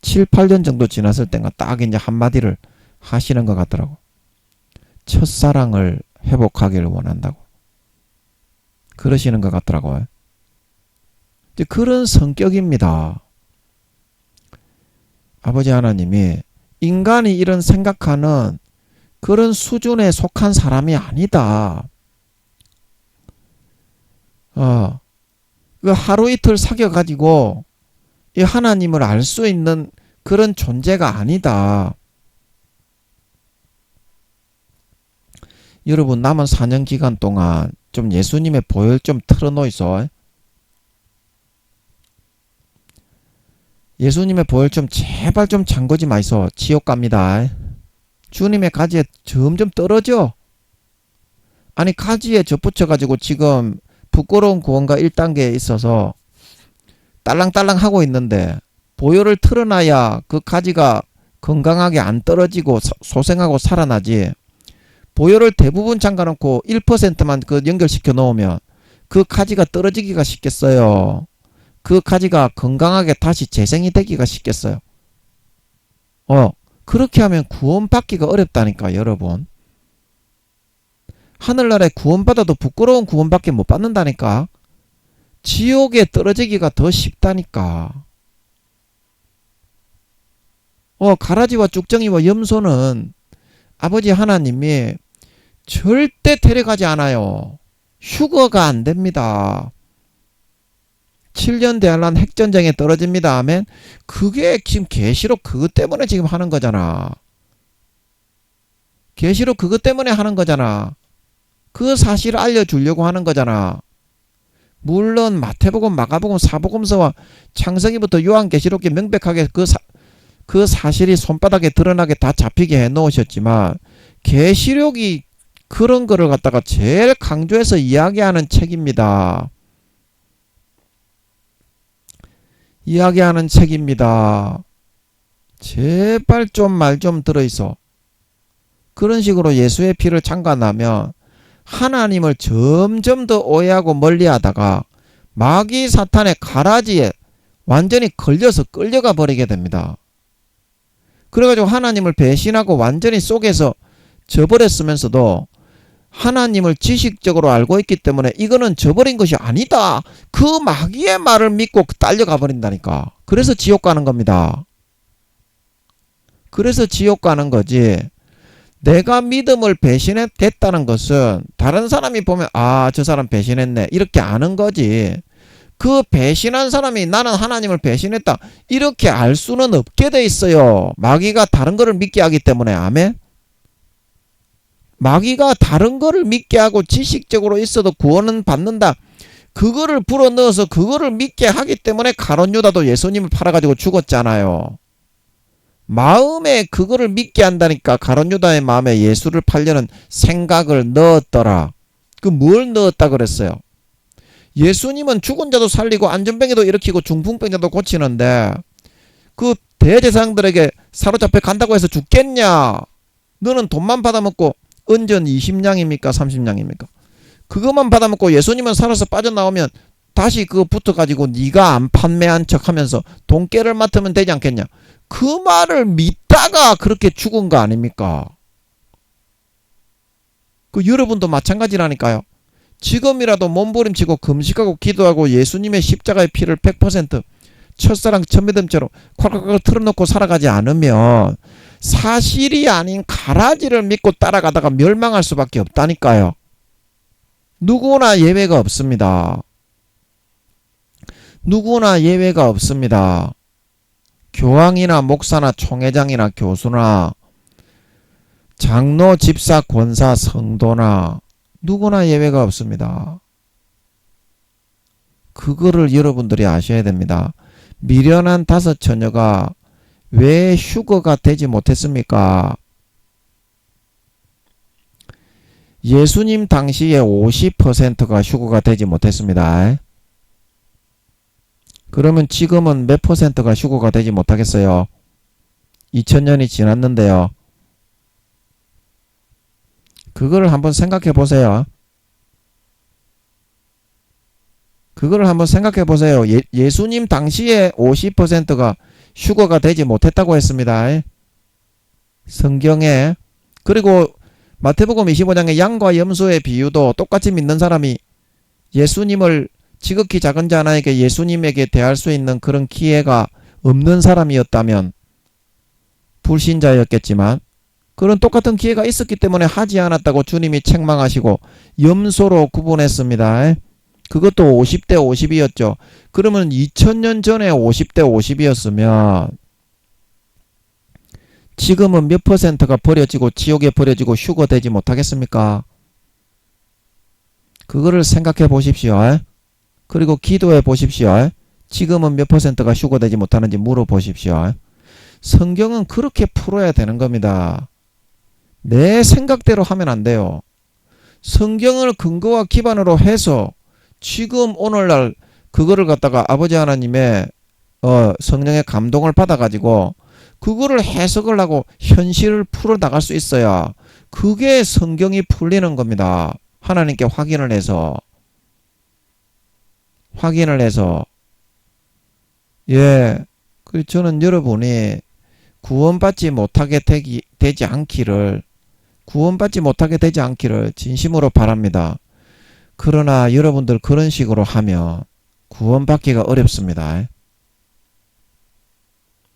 7, 8년 정도 지났을 땐가 딱 이제 한마디를 하시는 것 같더라고. 첫사랑을 회복하기를 원한다고. 그러시는 것 같더라고요. 이제 그런 성격입니다. 아버지 하나님이 인간이 이런 생각하는 그런 수준에 속한 사람이 아니다. 그 하루 이틀 사귀어가지고 이 하나님을 알 수 있는 그런 존재가 아니다. 여러분 남은 4년 기간 동안 좀 예수님의 보혈 좀 틀어놓이소. 예수님의 보혈 좀 제발 좀 잠그지 마이소. 지옥 갑니다. 주님의 가지에 점점 떨어져. 아니 가지에 접붙여가지고 지금 부끄러운 구원과 1단계에 있어서 딸랑딸랑 하고 있는데 보혈을 틀어놔야 그 가지가 건강하게 안 떨어지고 소생하고 살아나지. 보혈을 대부분 잠가놓고 1%만 그 연결시켜 놓으면 그 가지가 떨어지기가 쉽겠어요. 그 가지가 건강하게 다시 재생이 되기가 쉽겠어요. 그렇게 하면 구원받기가 어렵다니까 여러분. 하늘나라에 구원받아도 부끄러운 구원밖에 못 받는다니까. 지옥에 떨어지기가 더 쉽다니까. 가라지와 쭉정이와 염소는 아버지 하나님이 절대 데려가지 않아요. 휴거가 안 됩니다. 7년 대환란 핵전쟁에 떨어집니다. 아멘. 그게 지금 계시록 그것 때문에 지금 하는 거잖아. 계시록 그것 때문에 하는 거잖아. 그 사실을 알려주려고 하는 거잖아. 물론 마태복음, 마가복음, 사복음서와 창세기부터 요한계시록에 명백하게 그 사실이 손바닥에 드러나게 다 잡히게 해놓으셨지만 계시록이 그런 거를 갖다가 제일 강조해서 이야기하는 책입니다. 이야기하는 책입니다. 제발 좀 말 좀 들어있어. 그런 식으로 예수의 피를 잠가나면 하나님을 점점 더 오해하고 멀리하다가 마귀 사탄의 가라지에 완전히 걸려서 끌려가 버리게 됩니다. 그래가지고 하나님을 배신하고 완전히 속에서 져버렸으면서도 하나님을 지식적으로 알고 있기 때문에 이거는 져버린 것이 아니다. 그 마귀의 말을 믿고 딸려가 버린다니까. 그래서 지옥 가는 겁니다. 그래서 지옥 가는 거지. 내가 믿음을 배신했다는 것은 다른 사람이 보면 저 사람 배신했네 이렇게 아는 거지. 그 배신한 사람이 나는 하나님을 배신했다 이렇게 알 수는 없게 돼 있어요. 마귀가 다른 거를 믿게 하기 때문에. 아멘. 마귀가 다른 거를 믿게 하고 지식적으로 있어도 구원은 받는다. 그거를 불어넣어서 그거를 믿게 하기 때문에 가룟 유다도 예수님을 팔아가지고 죽었잖아요. 마음에 그거를 믿게 한다니까. 가룟 유다의 마음에 예수를 팔려는 생각을 넣었더라. 그 뭘 넣었다 그랬어요? 예수님은 죽은 자도 살리고 안전병에도 일으키고 중풍병자도 고치는데 그 대제사장들에게 사로잡혀 간다고 해서 죽겠냐? 너는 돈만 받아먹고 은전 20냥입니까 30냥입니까? 그것만 받아먹고 예수님은 살아서 빠져나오면 다시 그거 붙어가지고 네가 안 판매한 척하면서 돈깨를 맡으면 되지 않겠냐? 그 말을 믿다가 그렇게 죽은 거 아닙니까? 그 여러분도 마찬가지라니까요. 지금이라도 몸부림치고 금식하고 기도하고 예수님의 십자가의 피를 100% 첫사랑 첫믿음처럼 콸콸콸 틀어놓고 살아가지 않으면 사실이 아닌 가라지를 믿고 따라가다가 멸망할 수밖에 없다니까요. 누구나 예외가 없습니다. 누구나 예외가 없습니다. 교황이나 목사나 총회장이나 교수나 장로, 집사, 권사, 성도나 누구나 예외가 없습니다. 그거를 여러분들이 아셔야 됩니다. 미련한 5 처녀가 왜 휴거가 되지 못했습니까? 예수님 당시에 50%가 휴거가 되지 못했습니다. 그러면 지금은 몇 %가 휴거가 되지 못하겠어요? 2000년이 지났는데요. 그거를 한번 생각해 보세요. 그거를 한번 생각해 보세요. 예수님 당시에 50%가 휴거가 되지 못했다고 했습니다. 성경에. 그리고 마태복음 25장의 양과 염소의 비유도 똑같이 믿는 사람이 예수님을 지극히 작은 자 하나에게 예수님에게 대할 수 있는 그런 기회가 없는 사람이었다면 불신자였겠지만 그런 똑같은 기회가 있었기 때문에 하지 않았다고 주님이 책망하시고 염소로 구분했습니다. 그것도 50대 50이었죠. 그러면 2000년 전에 50대 50이었으면 지금은 몇 퍼센트가 버려지고 지옥에 버려지고 휴거되지 못하겠습니까? 그거를 생각해 보십시오. 그리고 기도해 보십시오. 지금은 몇 퍼센트가 휴거되지 못하는지 물어보십시오. 성경은 그렇게 풀어야 되는 겁니다. 내 생각대로 하면 안 돼요. 성경을 근거와 기반으로 해서 지금 오늘날 그거를 갖다가 아버지 하나님의 성령의 감동을 받아가지고 그거를 해석을 하고 현실을 풀어나갈 수 있어야 그게 성경이 풀리는 겁니다. 하나님께 확인을 해서 예, 저는 여러분이 구원받지 못하게 되지 않기를 진심으로 바랍니다. 그러나 여러분들 그런 식으로 하면 구원받기가 어렵습니다.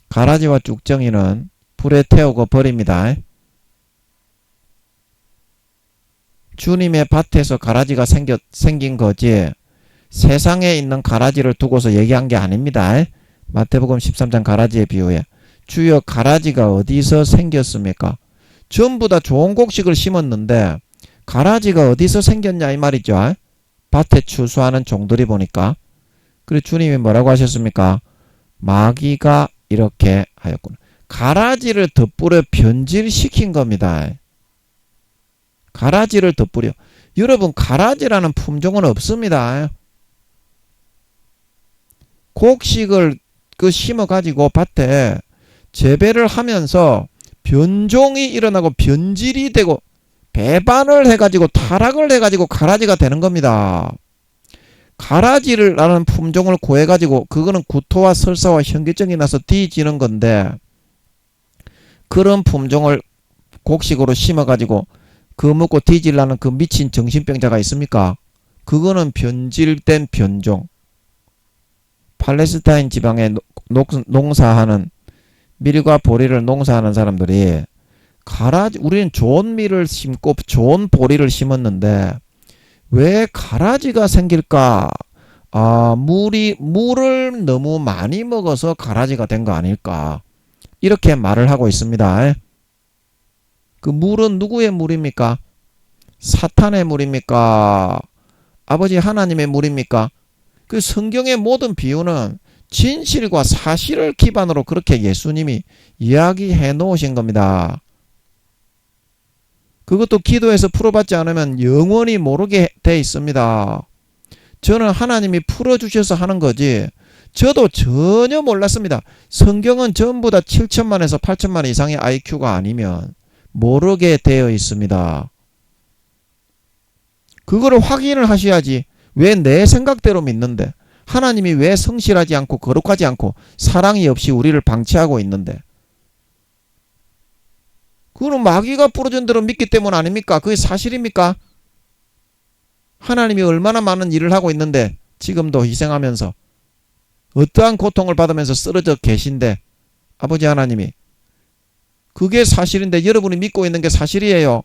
가라지와 쭉정이는 불에 태우고 버립니다. 주님의 밭에서 가라지가 생긴 거지 세상에 있는 가라지를 두고서 얘기한 게 아닙니다. 마태복음 13장 가라지의 비유에 주여 가라지가 어디서 생겼습니까? 전부 다 좋은 곡식을 심었는데 가라지가 어디서 생겼냐 이 말이죠. 밭에 추수하는 종들이 보니까. 그래 주님이 뭐라고 하셨습니까? 마귀가 이렇게 하였구나. 가라지를 덧뿌려 변질시킨 겁니다. 가라지를 덧뿌려. 여러분 가라지라는 품종은 없습니다. 곡식을 심어가지고 밭에 재배를 하면서 변종이 일어나고 변질이 되고 배반을 해가지고 타락을 해가지고 가라지가 되는 겁니다. 가라지라는 품종을 구해가지고 그거는 구토와 설사와 현기증이 나서 뒤지는 건데 그런 품종을 곡식으로 심어가지고 그 먹고 뒤질라는 그 미친 정신병자가 있습니까? 그거는 변질된 변종. 팔레스타인 지방에 농사하는 밀과 보리를 농사하는 사람들이 우리는 좋은 밀을 심고 좋은 보리를 심었는데 왜 가라지가 생길까? 물을 너무 많이 먹어서 가라지가 된 거 아닐까? 이렇게 말을 하고 있습니다. 그 물은 누구의 물입니까? 사탄의 물입니까? 아버지 하나님의 물입니까? 그 성경의 모든 비유는 진실과 사실을 기반으로 그렇게 예수님이 이야기해 놓으신 겁니다. 그것도 기도해서 풀어받지 않으면 영원히 모르게 돼 있습니다. 저는 하나님이 풀어주셔서 하는 거지 저도 전혀 몰랐습니다. 성경은 전부 다 7천만에서 8천만 이상의 IQ가 아니면 모르게 되어 있습니다. 그거를 확인을 하셔야지. 왜 내 생각대로 믿는데 하나님이 왜 성실하지 않고 거룩하지 않고 사랑이 없이 우리를 방치하고 있는데 그거는 마귀가 뿌려준 대로 믿기 때문 아닙니까? 그게 사실입니까? 하나님이 얼마나 많은 일을 하고 있는데 지금도 희생하면서 어떠한 고통을 받으면서 쓰러져 계신데 아버지 하나님이 그게 사실인데 여러분이 믿고 있는 게 사실이에요.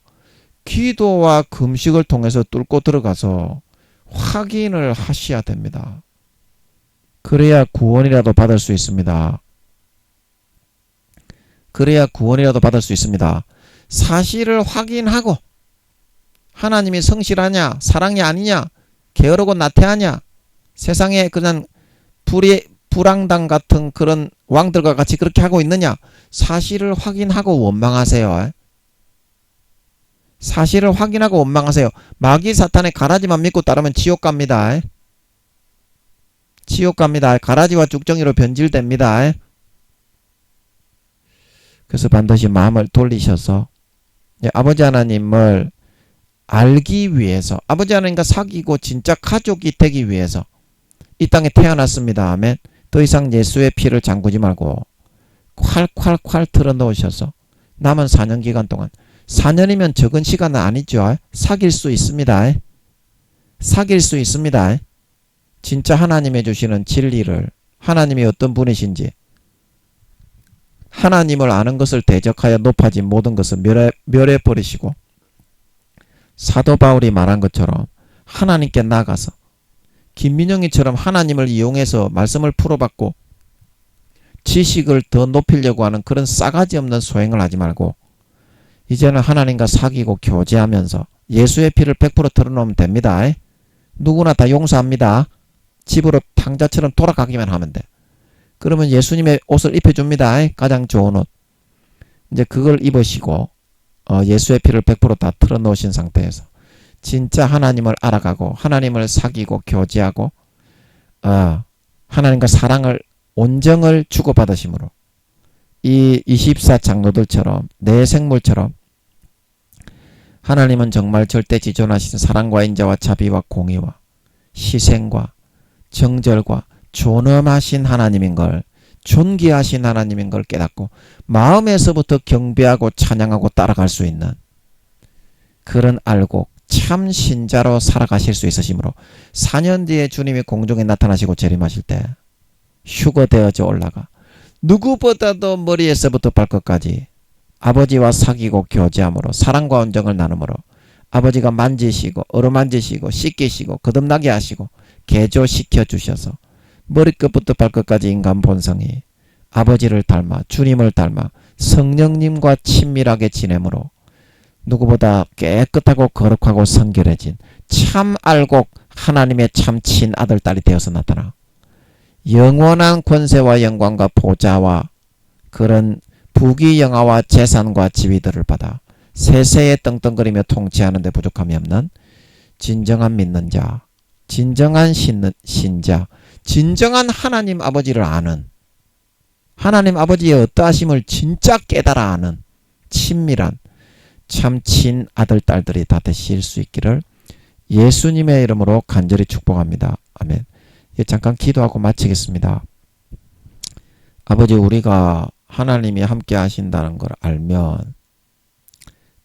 기도와 금식을 통해서 뚫고 들어가서 확인을 하셔야 됩니다. 그래야 구원이라도 받을 수 있습니다. 사실을 확인하고 하나님이 성실하냐 사랑이 아니냐 게으르고 나태하냐 세상에 그냥 불황당 같은 그런 왕들과 같이 그렇게 하고 있느냐 사실을 확인하고 원망하세요. 사실을 확인하고 원망하세요. 마귀 사탄의 가라지만 믿고 따르면 지옥 갑니다. 가라지와 쭉정이로 변질됩니다. 그래서 반드시 마음을 돌리셔서 아버지 하나님을 알기 위해서 아버지 하나님과 사귀고 진짜 가족이 되기 위해서 이 땅에 태어났습니다. 아멘. 더 이상 예수의 피를 잠그지 말고 콸콸콸 틀어놓으셔서 남은 4년 기간 동안 4년이면 적은 시간은 아니죠. 사귈 수 있습니다. 진짜 하나님이 주시는 진리를 하나님이 어떤 분이신지 하나님을 아는 것을 대적하여 높아진 모든 것을 멸해버리시고 사도 바울이 말한 것처럼 하나님께 나가서 김민영이처럼 하나님을 이용해서 말씀을 풀어받고 지식을 더 높이려고 하는 그런 싸가지 없는 소행을 하지 말고 이제는 하나님과 사귀고 교제하면서 예수의 피를 100% 털어놓으면 됩니다. 누구나 다 용서합니다. 집으로 탕자처럼 돌아가기만 하면 돼. 그러면 예수님의 옷을 입혀줍니다. 가장 좋은 옷. 이제 그걸 입으시고 예수의 피를 100%다 털어놓으신 상태에서 진짜 하나님을 알아가고 하나님을 사귀고 교제하고 하나님과 사랑을 온정을 주고받으심으로 이 24 장로들처럼 내 생물처럼 하나님은 정말 절대지존하신 사랑과 인자와 자비와 공의와 희생과 정절과 존엄하신 하나님인 걸, 존귀하신 하나님인 걸 깨닫고 마음에서부터 경배하고 찬양하고 따라갈 수 있는 그런 알곡 참 신자로 살아가실 수 있으시므로 4년 뒤에 주님이 공중에 나타나시고 재림하실 때 휴거되어져 올라가 누구보다도 머리에서부터 발끝까지 아버지와 사귀고 교제함으로 사랑과 온정을 나눔으로 아버지가 만지시고 어루만지시고 씻기시고 거듭나게 하시고 개조시켜 주셔서 머리끝부터 발끝까지 인간 본성이 아버지를 닮아 주님을 닮아 성령님과 친밀하게 지내므로 누구보다 깨끗하고 거룩하고 성결해진 참 알곡 하나님의 참 친아들 딸이 되어서 나타나 영원한 권세와 영광과 보좌와 그런 부귀영화와 재산과 지위들을 받아 세세에 떵떵거리며 통치하는 데 부족함이 없는 진정한 믿는 자, 진정한 신자, 진정한 하나님 아버지를 아는 하나님 아버지의 어떠하심을 진짜 깨달아 아는 친밀한 참 친아들 딸들이 다 되실 수 있기를 예수님의 이름으로 간절히 축복합니다. 아멘. 잠깐 기도하고 마치겠습니다. 아버지, 우리가 하나님이 함께 하신다는 걸 알면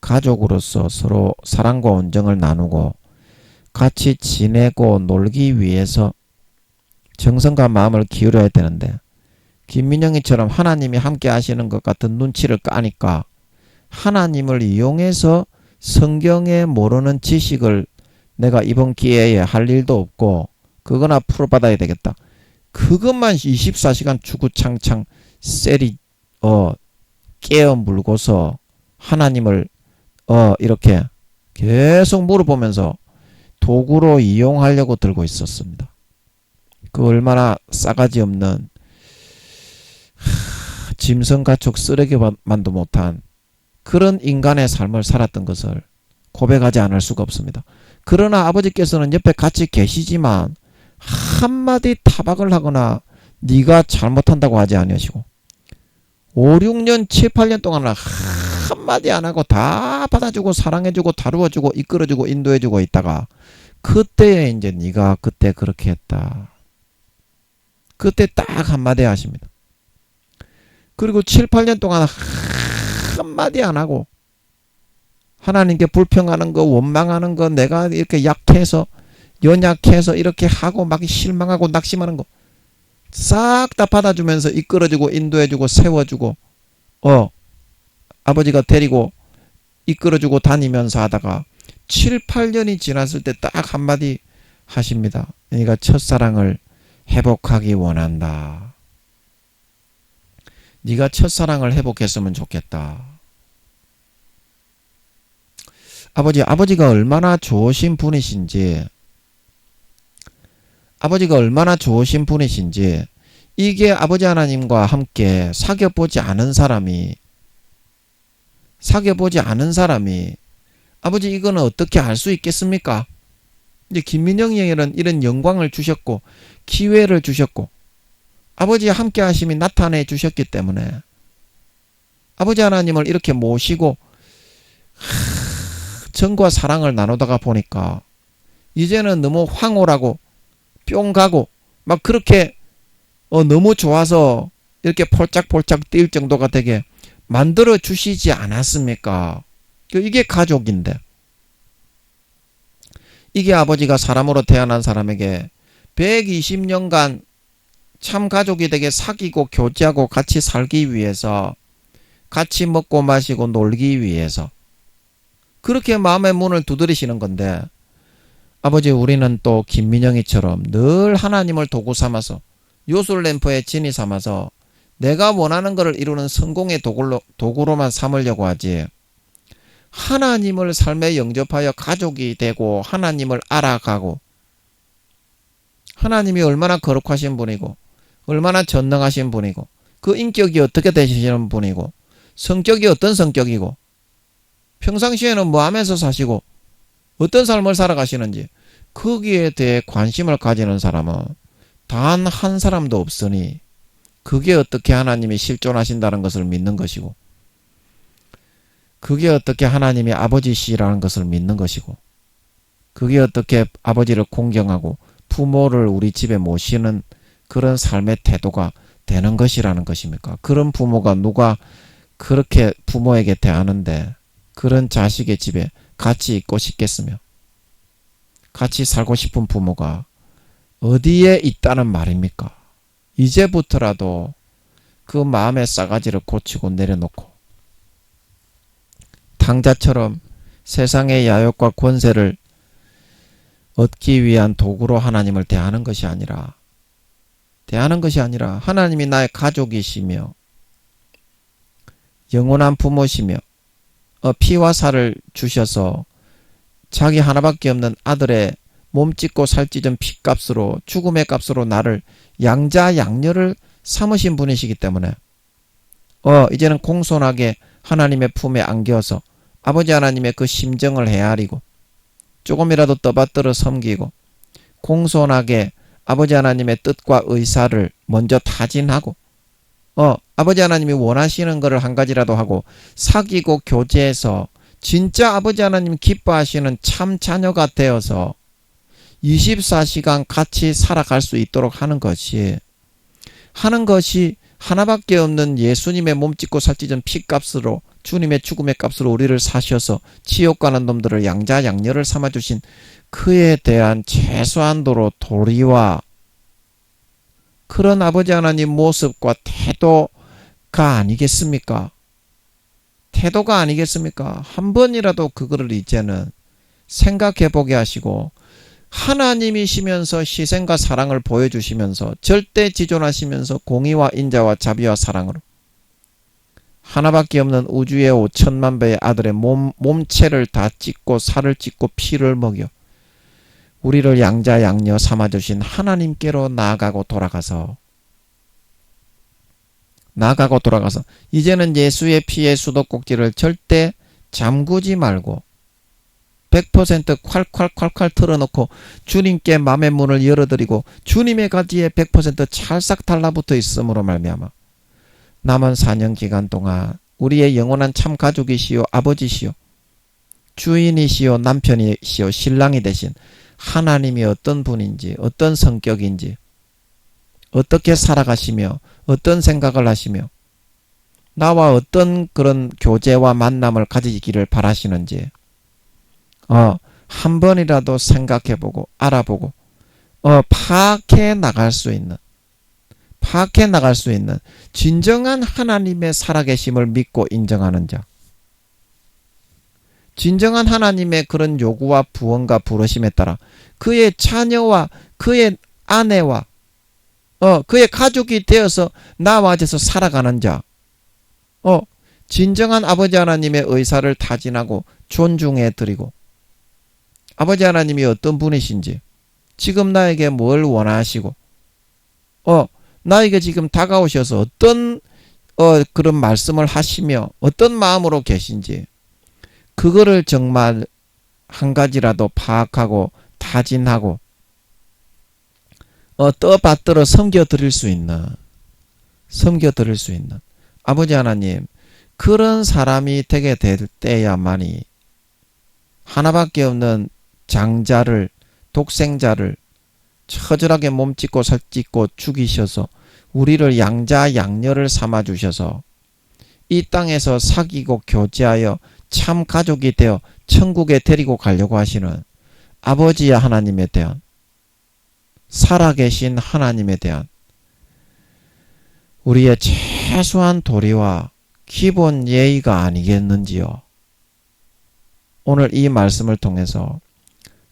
가족으로서 서로 사랑과 온정을 나누고 같이 지내고 놀기 위해서 정성과 마음을 기울여야 되는데 김민영이처럼 하나님이 함께 하시는 것 같은 눈치를 까니까 하나님을 이용해서 성경에 모르는 지식을 내가 이번 기회에 할 일도 없고 그거나 풀어받아야 되겠다. 그것만 24시간 주구창창 셀이 깨어 물고서 하나님을 이렇게 계속 물어보면서 도구로 이용하려고 들고 있었습니다. 그 얼마나 싸가지 없는 짐승가축 쓰레기만도 못한 그런 인간의 삶을 살았던 것을 고백하지 않을 수가 없습니다. 그러나 아버지께서는 옆에 같이 계시지만 한마디 타박을 하거나 네가 잘못한다고 하지 아니하시고 5, 6년, 7, 8년 동안은 한마디 안 하고 다 받아주고 사랑해주고 다루어주고 이끌어주고 인도해주고 있다가 그때에 이제 네가 그때 그렇게 했다. 그때 딱 한마디 하십니다. 그리고 7, 8년 동안 한마디 안 하고 하나님께 불평하는 거 원망하는 거 내가 이렇게 약해서 연약해서 이렇게 하고 막 실망하고 낙심하는 거 싹 다 받아주면서 이끌어주고 인도해주고 세워주고 아버지가 데리고 이끌어주고 다니면서 하다가 7, 8년이 지났을 때 딱 한마디 하십니다. 네가 첫사랑을 회복하기 원한다. 네가 첫사랑을 회복했으면 좋겠다. 아버지가 얼마나 좋으신 분이신지 이게 아버지 하나님과 함께 사귀어보지 않은 사람이 아버지 이거는 어떻게 알 수 있겠습니까? 이제 김민영에게는 이런 영광을 주셨고 기회를 주셨고 아버지와 함께 하심이 나타내 주셨기 때문에 아버지 하나님을 이렇게 모시고 정과 사랑을 나누다가 보니까 이제는 너무 황홀하고 뿅 가고 막 그렇게 너무 좋아서 이렇게 폴짝폴짝 뛸 정도가 되게 만들어 주시지 않았습니까? 이게 가족인데 이게 아버지가 사람으로 태어난 사람에게 120년간 참 가족이 되게 사귀고 교제하고 같이 살기 위해서 같이 먹고 마시고 놀기 위해서 그렇게 마음의 문을 두드리시는 건데 아버지, 우리는 또 김민영이처럼 늘 하나님을 도구 삼아서, 요술램프의 진이 삼아서 내가 원하는 것을 이루는 성공의 도구로만 삼으려고 하지, 하나님을 삶에 영접하여 가족이 되고 하나님을 알아가고, 하나님이 얼마나 거룩하신 분이고 얼마나 전능하신 분이고 그 인격이 어떻게 되시는 분이고 성격이 어떤 성격이고 평상시에는 뭐 하면서 사시고 어떤 삶을 살아가시는지, 거기에 대해 관심을 가지는 사람은 단 한 사람도 없으니, 그게 어떻게 하나님이 실존하신다는 것을 믿는 것이고, 그게 어떻게 하나님이 아버지시라는 것을 믿는 것이고, 그게 어떻게 아버지를 공경하고 부모를 우리 집에 모시는 그런 삶의 태도가 되는 것이라는 것입니까? 그런 부모가 누가 그렇게 부모에게 대하는데 그런 자식의 집에 같이 있고 싶겠으며, 같이 살고 싶은 부모가 어디에 있다는 말입니까? 이제부터라도 그 마음의 싸가지를 고치고 내려놓고, 탕자처럼 세상의 야욕과 권세를 얻기 위한 도구로 하나님을 대하는 것이 아니라 하나님이 나의 가족이시며 영원한 부모시며 피와 살을 주셔서 자기 하나밖에 없는 아들의 몸찢고 살찢은 피값으로, 죽음의 값으로 나를 양자 양녀를 삼으신 분이시기 때문에 이제는 공손하게 하나님의 품에 안겨서 아버지 하나님의 그 심정을 헤아리고 조금이라도 떠받들어 섬기고 공손하게 아버지 하나님의 뜻과 의사를 먼저 타진하고 아버지 하나님이 원하시는 것을 한 가지라도 하고 사귀고 교제해서 진짜 아버지 하나님 기뻐하시는 참 자녀가 되어서 24시간 같이 살아갈 수 있도록 하는 것이 하나밖에 없는 예수님의 몸짓고 살찢은 피값으로, 주님의 죽음의 값으로 우리를 사셔서 지옥 가는 놈들을 양자 양녀를 삼아주신 그에 대한 최소한도로 도리와 그런 아버지 하나님 모습과 태도가 아니겠습니까? 한 번이라도 그거를 이제는 생각해보게 하시고, 하나님이시면서 희생과 사랑을 보여주시면서 절대 지존하시면서 공의와 인자와 자비와 사랑으로 하나밖에 없는 우주의 5천만 배의 아들의 몸체를 다 찢고 살을 찢고 피를 먹여 우리를 양자 양녀 삼아주신 하나님께로 나아가고 돌아가서 이제는 예수의 피의 수도꼭지를 절대 잠그지 말고 100% 콸콸콸콸 틀어놓고 주님께 마음의 문을 열어드리고 주님의 가지에 100% 찰싹 달라붙어 있음으로 말미암아 남은 4년 기간 동안 우리의 영원한 참 가족이시요 아버지시요 주인이시요 남편이시요 신랑이 되신 하나님이 어떤 분인지, 어떤 성격인지, 어떻게 살아가시며 어떤 생각을 하시며 나와 어떤 그런 교제와 만남을 가지기를 바라시는지 한 번이라도 생각해보고 알아보고 파악해 나갈 수 있는 진정한 하나님의 살아계심을 믿고 인정하는 자, 진정한 하나님의 그런 요구와 부원과 부르심에 따라 그의 자녀와 그의 아내와 그의 가족이 되어서 나와져서 살아가는 자, 진정한 아버지 하나님의 의사를 타진하고 존중해 드리고 아버지 하나님이 어떤 분이신지, 지금 나에게 뭘 원하시고 나에게 지금 다가오셔서 어떤 그런 말씀을 하시며 어떤 마음으로 계신지, 그거를 정말 한 가지라도 파악하고 타진하고 떠받들어 섬겨드릴 수 있는 아버지 하나님, 그런 사람이 되게 될 때야만이 하나밖에 없는 장자를, 독생자를 처절하게 몸찢고 살찢고 죽이셔서 우리를 양자 양녀를 삼아주셔서 이 땅에서 사귀고 교제하여 참 가족이 되어 천국에 데리고 가려고 하시는 아버지의 하나님에 대한, 살아계신 하나님에 대한 우리의 최소한 도리와 기본 예의가 아니겠는지요. 오늘 이 말씀을 통해서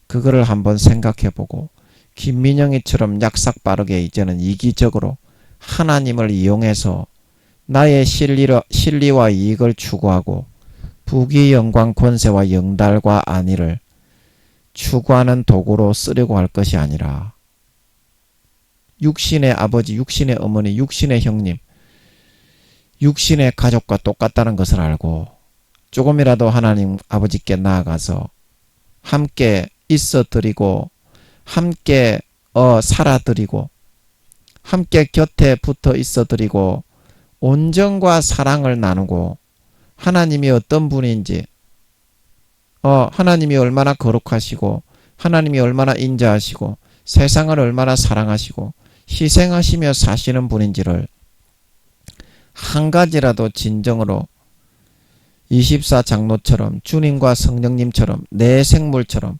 그거를 한번 생각해보고 김민영이처럼 약삭빠르게 이제는 이기적으로 하나님을 이용해서 나의 실리와 이익을 추구하고 부귀 영광 권세와 영달과 안위를 추구하는 도구로 쓰려고 할 것이 아니라 육신의 아버지, 육신의 어머니, 육신의 형님, 육신의 가족과 똑같다는 것을 알고 조금이라도 하나님 아버지께 나아가서 함께 있어 드리고 함께 살아 드리고 함께 곁에 붙어 있어 드리고 온정과 사랑을 나누고 하나님이 어떤 분인지 하나님이 얼마나 거룩하시고 하나님이 얼마나 인자하시고 세상을 얼마나 사랑하시고 희생하시며 사시는 분인지를 한 가지라도 진정으로 24장로처럼 주님과 성령님처럼 내 생물처럼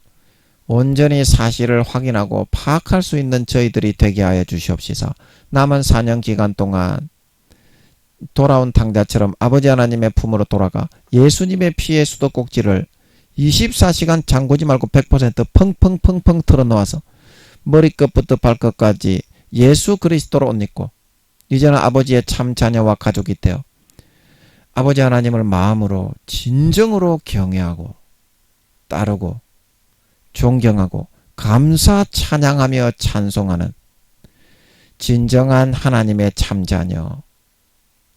온전히 사실을 확인하고 파악할 수 있는 저희들이 되게 하여 주시옵시서. 남은 4년 기간 동안 돌아온 탕자처럼 아버지 하나님의 품으로 돌아가 예수님의 피의 수도꼭지를 24시간 잠그지 말고 100% 펑펑펑펑 털어놓아서 머리끝부터 발끝까지 예수 그리스도로 옷 입고 이제는 아버지의 참 자녀와 가족이 되어 아버지 하나님을 마음으로 진정으로 경외하고 따르고 존경하고 감사 찬양하며 찬송하는 진정한 하나님의 참 자녀,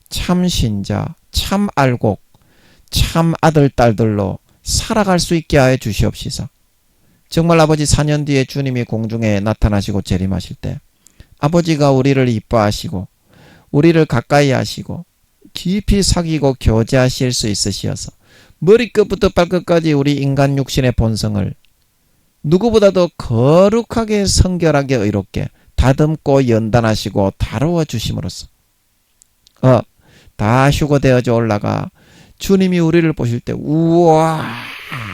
참 신자, 참 알곡, 참 아들 딸들로 살아갈 수 있게 하여 주시옵시서. 정말 아버지 4년 뒤에 주님이 공중에 나타나시고 재림하실 때 아버지가 우리를 이뻐하시고 우리를 가까이 하시고 깊이 사귀고 교제하실 수 있으시어서 머리끝부터 발끝까지 우리 인간 육신의 본성을 누구보다도 거룩하게 성결하게 의롭게 다듬고 연단하시고 다루어 주심으로써 다 휴거되어져 올라가 주님이 우리를 보실 때 우와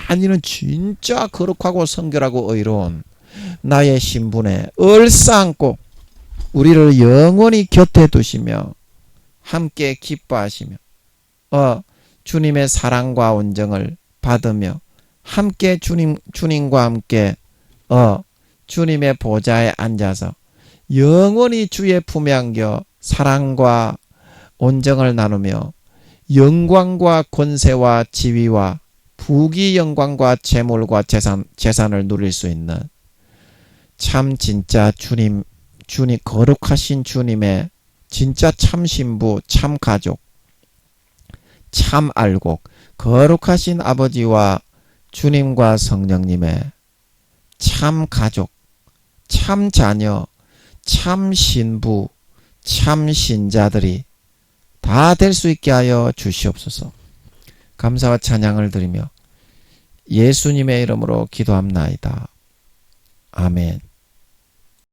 아니는 진짜 거룩하고 성결하고 의로운 나의 신분에 얼싸안고 우리를 영원히 곁에 두시며 함께 기뻐하시며 주님의 사랑과 온정을 받으며 함께 주님과 함께 주님의 보좌에 앉아서 영원히 주의 품에 안겨 사랑과 온정을 나누며 영광과 권세와 지위와 부귀 영광과 재물과 재산을 누릴 수 있는 참 진짜 주님 거룩하신 주님의 진짜 참 신부, 참 가족, 참 알곡, 거룩하신 아버지와 주님과 성령님의 참 가족, 참 자녀, 참 신부, 참 신자들이 다 될 수 있게 하여 주시옵소서. 감사와 찬양을 드리며 예수님의 이름으로 기도합나이다. 아멘.